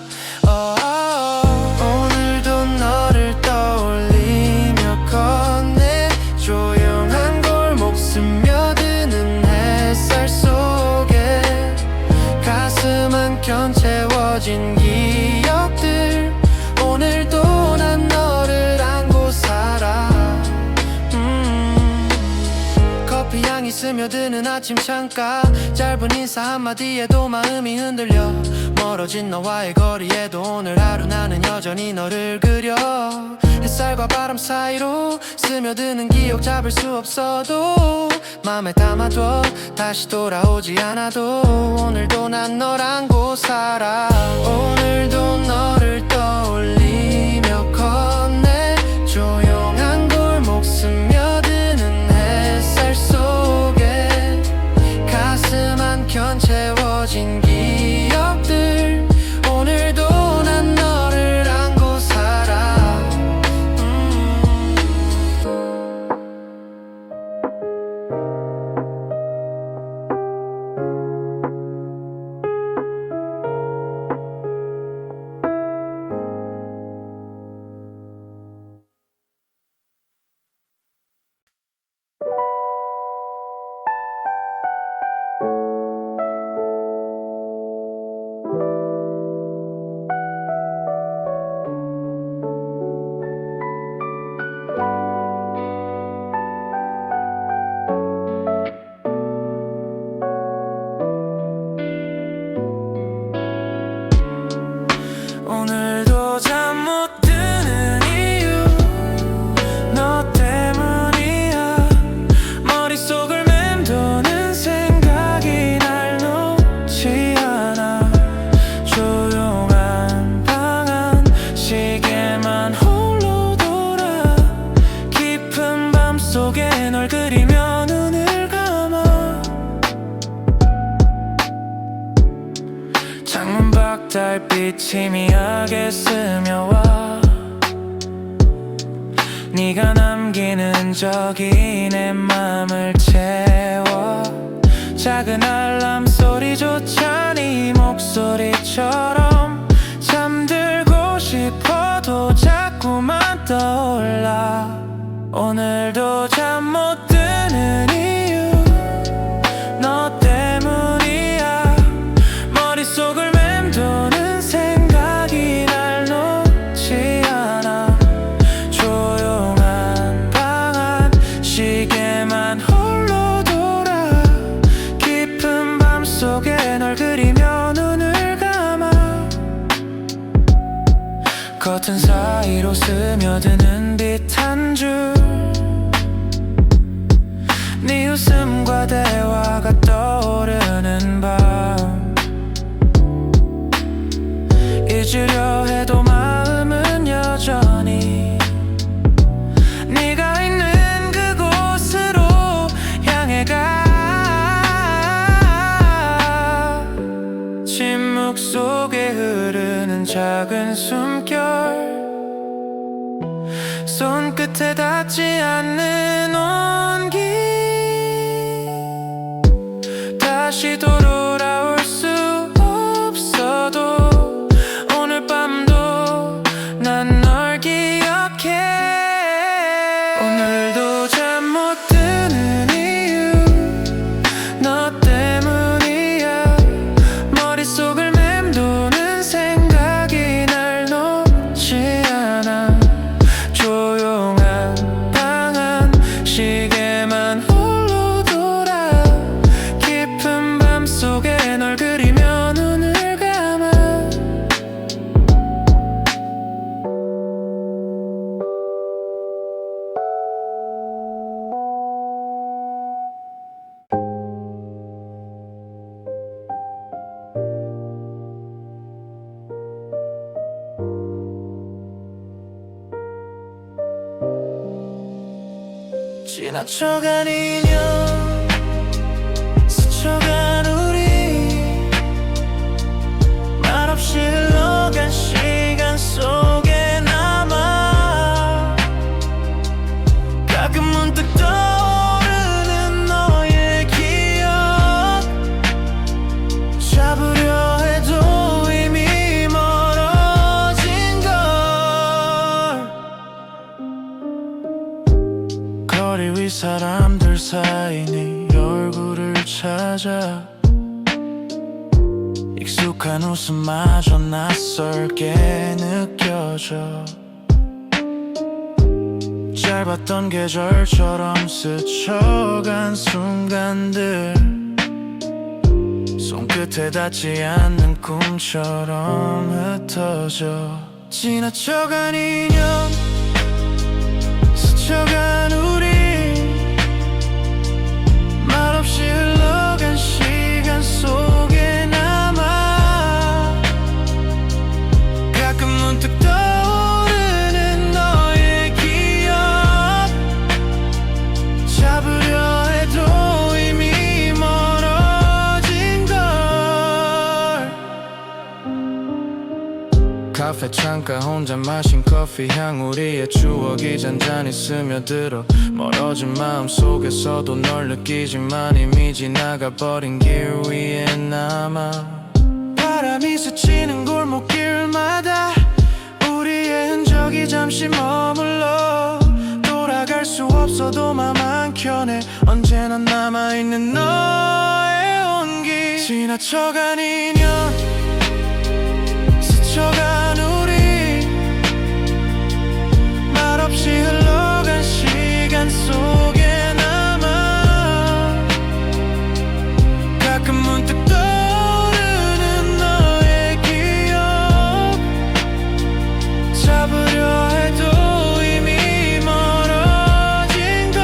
오늘도 너를 떠올리며 걷네 조용한 골목 스며드는 햇살 속에 가슴 한켠 채워진 기억들 오늘도 난 너를 안고 살아 커피 향이 스며드는 아침 창가 짧은 인사 한마디에도 마음이 흔들려 멀어진 너와의 거리에도 오늘 하루 나는 여전히 너를 그려 햇살과 바람 사이로 스며드는 기억 잡을 수 없어도 맘에 담아둬 다시 돌아오지 않아도 오늘도 난 널 안고 살아 오늘도 너를 떠올리며 걷네 조용한 골목 스며드는 햇살 속에 가슴 한켠 채워진 기억들 오늘도 난 너를 안고 살아 오늘도 잠 못 드는 이유 너 때문이야 머릿속을 맴도는 생각이 날 놓지 않아 조용한 방 안 시계만 홀로 돌아 깊은 밤 속에 널 그리며 눈을 감아 창문 밖 달빛이 미하게 스며와 네가 남기는 적이 내 맘을 채워 작은 알람 소리조차 네 목소리처럼 잠들고 싶어도 자꾸만 떠올라 오늘도 잠 못 드는 이유 너 때문이야 머릿속을 맴도는 생각이 날 놓지 않아 조용한 방 안 시계만 홀로 돌아 깊은 밤 속에 널 그리며 눈을 감아 커튼 사이로 스며드는 빛 한 줄 네 웃음과 대화가 떠오르는 밤 잊으려 해도 마음은 여전히 네가 있는 그곳으로 향해 가 침묵 속에 흐르는 작은 숨결 손끝에 닿지 않는 온기 다시 돌아올 수 없어도 오늘 밤도 난 널 기억해 오늘도 잠 못 드는 이유 너 때문이야 머릿속을 맴도는 생각이 날 놓지 않아 조용한 방 안 시계만 홀로 돌아 깊은 밤 속에 널 그리며 눈을 감아 지나쳐간 인연 스쳐간 우리 말없이 흘러간 시간 속에 남아 가끔 문득 떠오르는 너의 기억 잡으려 해도 이미 멀어진 걸 거리 위 사람들 사이 네 얼굴을 찾아 익숙한 웃음마저 낯설게 느껴져 짧았던 계절처럼 스쳐간 순간들 손끝에 닿지 않는 꿈처럼 흩어져 지나쳐간 인연 스쳐간 우리 말없이 흘러간 시간 속에 남아 가끔 문득 떠오르는 너의 기억 잡으려 해도 이미 멀어진 걸 카페 창가 혼자 마신 커피 향 우리의 추억이 잔잔히 스며들어 멀어진 마음 속에서도 널 느끼지만 이미 지나가버린 길 위에 남아 바람이 스치는 골목길마다 우리의 흔적이 잠시 머물러 돌아갈 수 없어도 맘 한켠에 언제나 남아있는 너의 온기 지나쳐간 인연 스쳐간 우리 말없이 흘러간 시간 속에 남아 가끔 문득 떠오르는 너의 기억 잡으려 해도 이미 멀어진 걸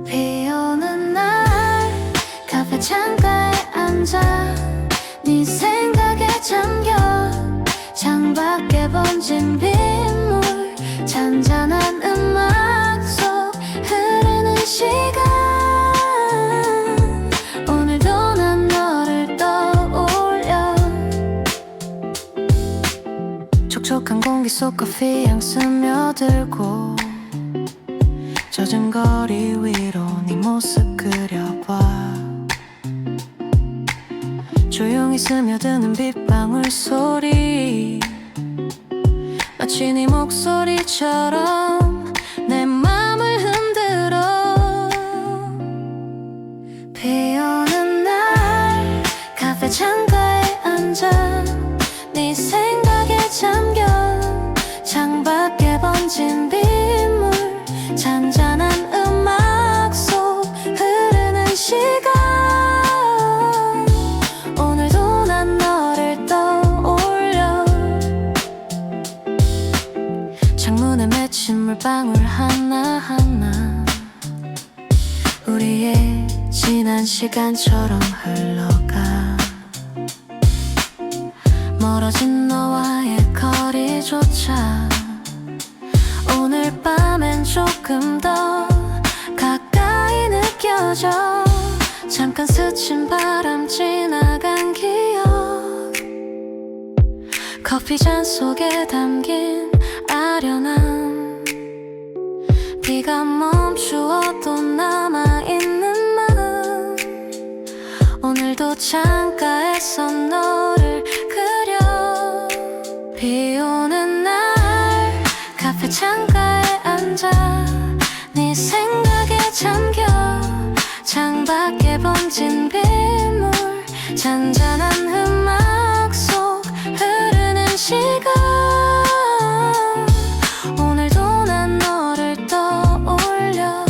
비 오는 날 카페 창가에 앉아 네 생각에 잠겨 창밖에 번진 빗물 잔잔한 음악 속 흐르는 시간 오늘도 난 너를 떠올려 촉촉한 공기 속 커피 향 스며들고 젖은 거리 위로 네 모습 그려봐 조용히 스며드는 빗방울 소리 마치 네 목소리처럼 눈물방울 하나하나 우리의 지난 시간처럼 흘러가 멀어진 너와의 거리조차 오늘 밤엔 조금 더 가까이 느껴져 잠깐 스친 바람 지나간 기억 커피잔 속에 담긴 아련함 비가 멈추어도 남아있는 마음 오늘도 창가에서 너를 그려 비 오는 날 카페 창가에 앉아 네 생각에 잠겨 창밖에 번진 빗물 잔잔한 음악 속 흐르는 시간 오늘도 난 너를 떠올려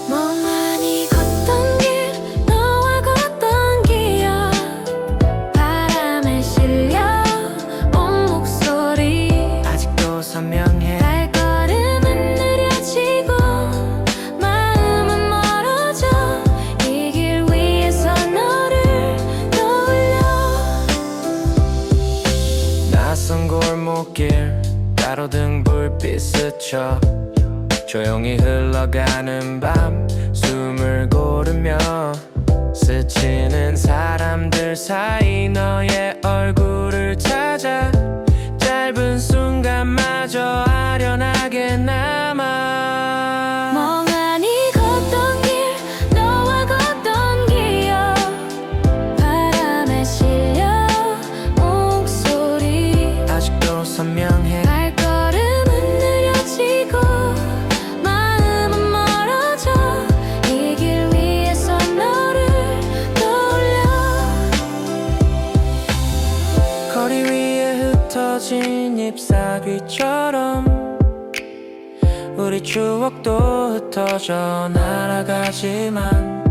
멍하니 걷던 길 너와 걷던 기억 바람에 실려 온 목소리 아직도 선명해 발걸음은 느려지고 마음은 멀어져 이 길 위에서 너를 떠올려 낯선 골목길 가로등 불빛 스쳐 조용히 흘러가는 밤 숨을 고르며 스치는 사람들 사이 너의 얼굴을 찾아 짧은 순간마저 아련하게 남아 멍하니 걷던 길 너와 걷던 기억 바람에 실려 목소리 아직도 선명해 발걸음은 느려지고 마음은 멀어져 이 길 위에서 너를 떠올려 거리 위에 흩어진 잎사귀처럼 우리 추억도 흩어져 날아가지만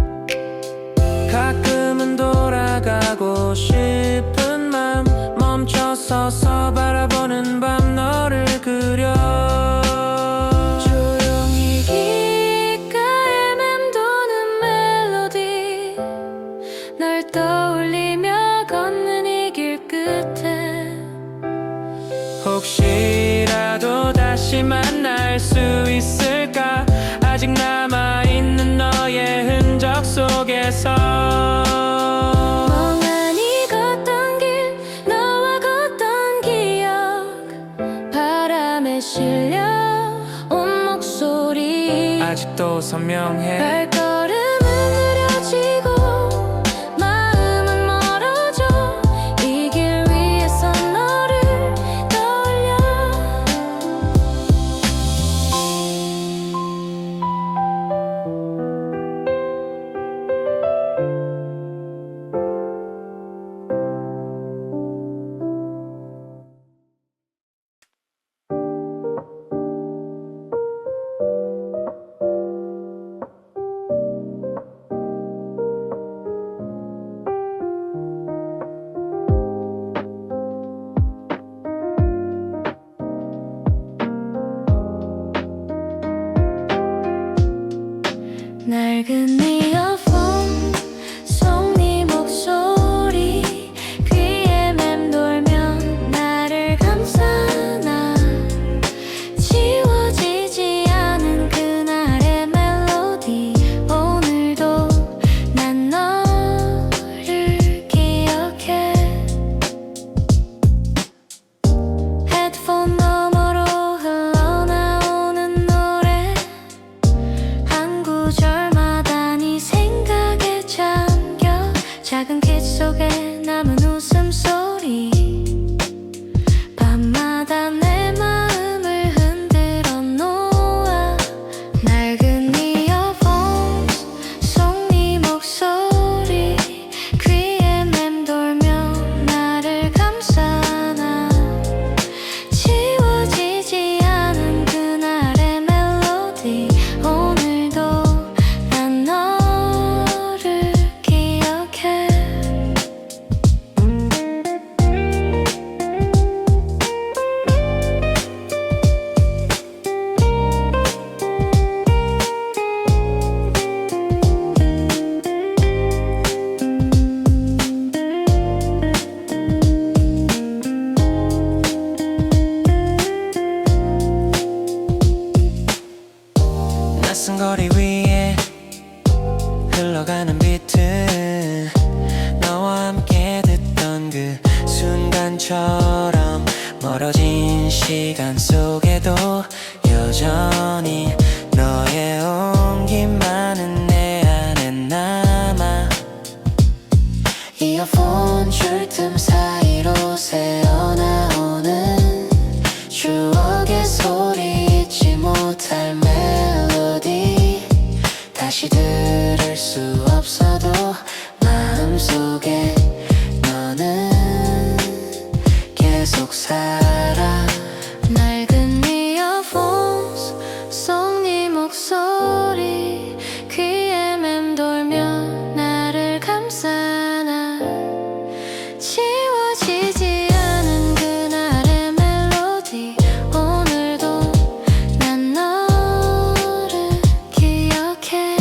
가끔은 돌아가고 싶은 맘 멈춰서서 바라보는 밤 너를 그려 조용히 귓가에 맴도는 멜로디 널 떠올리며 걷는 이 길 끝에 혹시라도 다시 만날 수 있을까 아직 남아있는 너의 흔적 속에서 멍하니 걷던 길 너와 걷던 기억 바람에 실려 온 목소리 아직도 선명해 발걸음은 느려지고 마음은 멀어져 이 길 위에서 너를 떠올려 낡은 이어폰 속 네 목소리 귀에 맴돌면 나를 감싸나 지워지지 않은 그날의 멜로디 오늘도 난 너를 기억해 헤드폰 너머로 흘러나오는 노래 한 구절마다 낯선 거리 위에 흘러가는 비트 너와 함께 듣던 그 순간처럼 멀어진 시간 속에도 여전히 너의 온기만은 내 안에 남아 이어폰 줄 틈 사이로 새어나오는 추억의 소리 잊지 못할 멜로디 다시 들을 수 없어도 마음속에 너는 계속 살아 낡은 이어폰 속 네 목소리 귀에 맴돌며 나를 감싸나 지워지지 않은 그날의 멜로디 오늘도 난 너를 기억해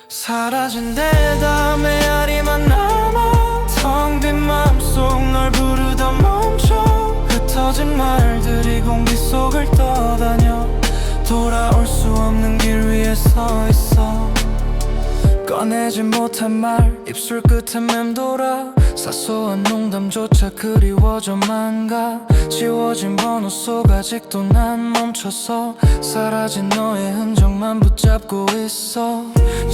사라진 대답 메아리만 남아 텅 빈 맘속 널 부르다 멈춰 흩어진 말들이 공기 속을 떠다녀 돌아올 수 없는 길 위에 서 있어 꺼내지 못한 말 입술 끝에 맴돌아 사소한 농담조차 그리워져만 가 지워진 번호 속 아직도 난 멈춰서 사라진 너의 흔적만 붙잡고 있어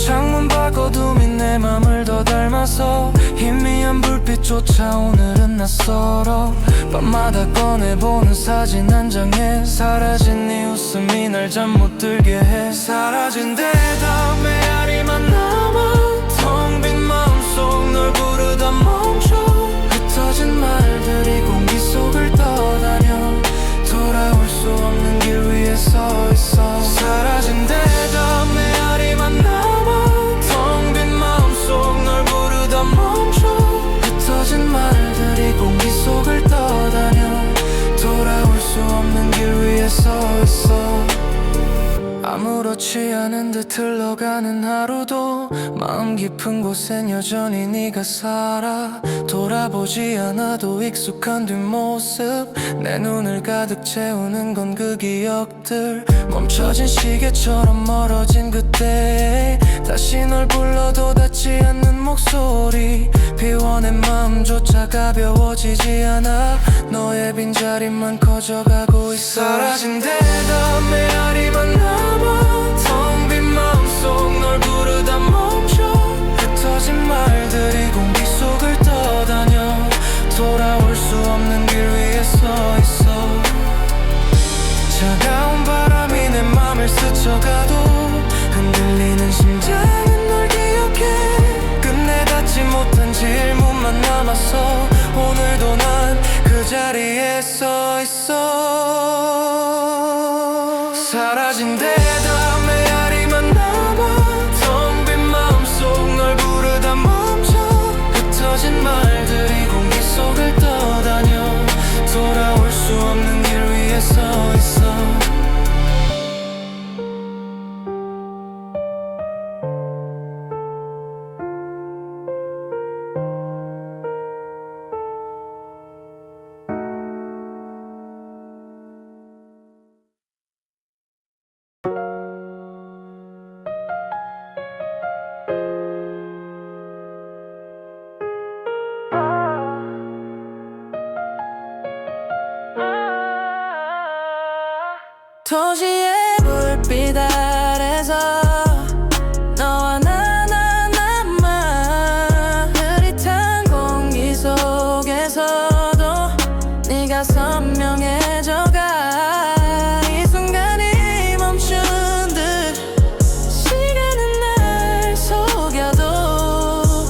창문 밖 어둠이 내 맘을 더 닮아서 희미한 불빛조차 오늘은 낯설어 밤마다 꺼내보는 사진 한 장에 사라진 네 웃음이 날 잠 못 들게 해 사라진 대답 메아리만 남아 텅 빈 마음속 널 부르다 멈춰 흩어진 말들이 공기 속을 떠다녀 돌아올 수 없는 길 위에 서 있어 사라진 대답 메아리만 남아 텅 빈 마음속 널 부르다 멈춰 흩어진 말들이 공기 속을 떠다녀 돌아올 수 없는 길 위에 서 있어 아무렇지 않은 듯 흘러가는 하루도 마음 깊은 곳엔 여전히 네가 살아 돌아보지 않아도 익숙한 뒷모습 내 눈을 가득 채우는 건 그 기억들 멈춰진 시계처럼 멀어진 그때 다시 널 불러도 닿지 않는 목소리 비워낸 마음조차 가벼워지지 않아 너의 빈자리만 커져가고 있어 사라진 대답 메아리만 남아 텅 빈 마음속 널 부르다 멈춰 흩어진 말들이 공기 속을 떠다녀 돌아올 수 없는 길 위에 서 있어 차가운 바람이 내 맘을 스쳐가도 흔들리는 심장은 널 기억해 끝내 닿지 못한 질문만 남았어 오늘도 난 그 자리에 서 있어 사라진 대답 메아리만 남아 텅 빈 마음속 널 부르다 멈춰 흩어진 말들이 공기 속을 떠다녀 돌아올 수 없는 길 위에 서 있어 도시의 불빛 아래서 너와 나 남아 흐릿한 공기 속에서도 네가 선명해져가 이 순간이 멈춘 듯 시간은 날 속여도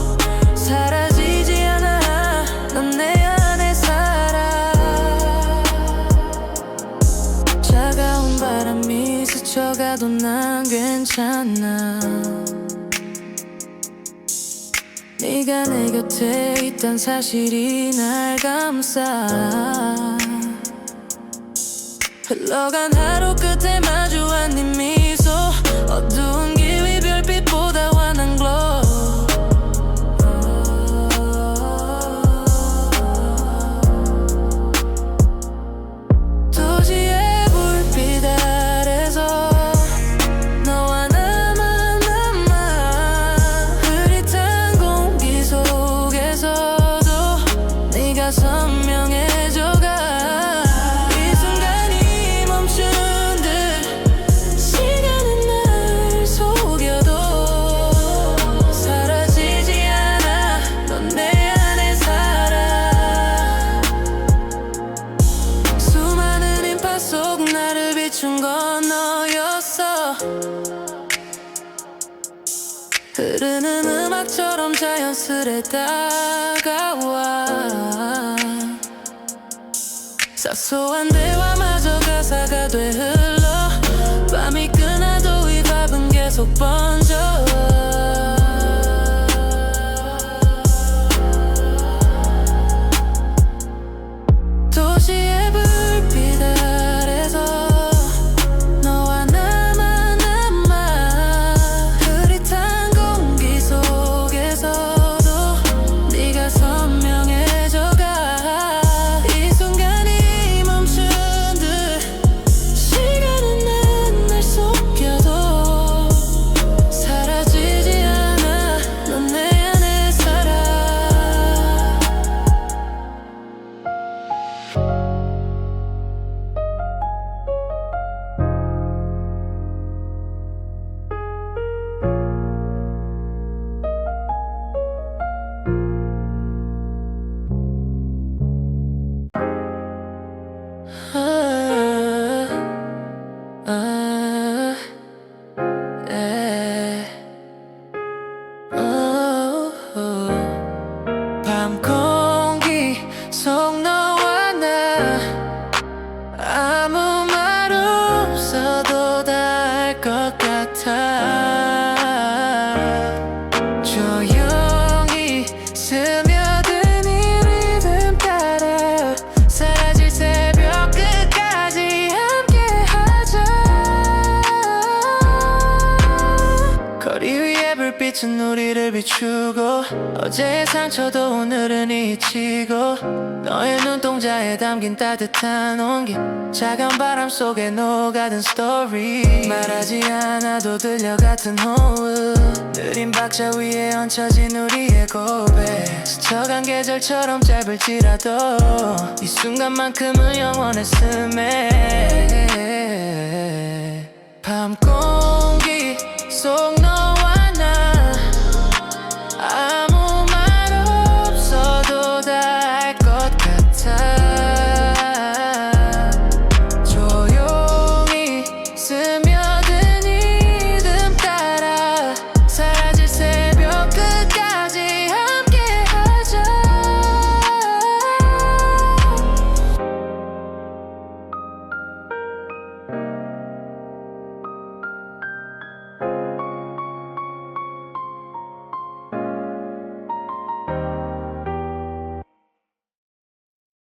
네가 내 곁에 있단 사실이 날 감싸 흘러간 하루 끝에 마주한 네 미소 어두운 길 위 별빛보다 환한 glow 도시의 불빛 아래서 너와 나만 흐릿한 공기 속에서도 네가 선명해져가 이 순간이 멈춘 듯 시간은 날 속여도 사라지지 않아 넌 내 안에 살아 수많은 인파 속 나를 비춘 건 너였어 흐르는 음악처럼 자연스레 다가와 사소한 대화마저 가사가 돼 흘러 밤이 끝나도 이 밥은 계속 번져 도시의 불빛 아래서 너와 나만 흐릿한 공기 속에서도 네가 선명해져가 이 순간이 멈춘 듯 시간은 날 속여도 사라지지 않아 넌 내 안에 살아 밤 공기 속 너와 나 아무 말 없어도 다 알 것 같아 조용히 스며든 이 리듬 따라 사라질 새벽 끝까지 함께하자 거리 위에 불빛은 우리를 비추고 어제의 상처도 오늘은 잊히고 너의 눈동자에 담긴 따뜻한 온기 차가운 바람 속에 녹아든 스토리 말하지 않아도 들려 같은 호흡 느린 박자 위에 얹혀진 우리의 고백 스쳐간 계절처럼 짧을지라도 이 순간만큼은 영원했음에 밤 공기 속 너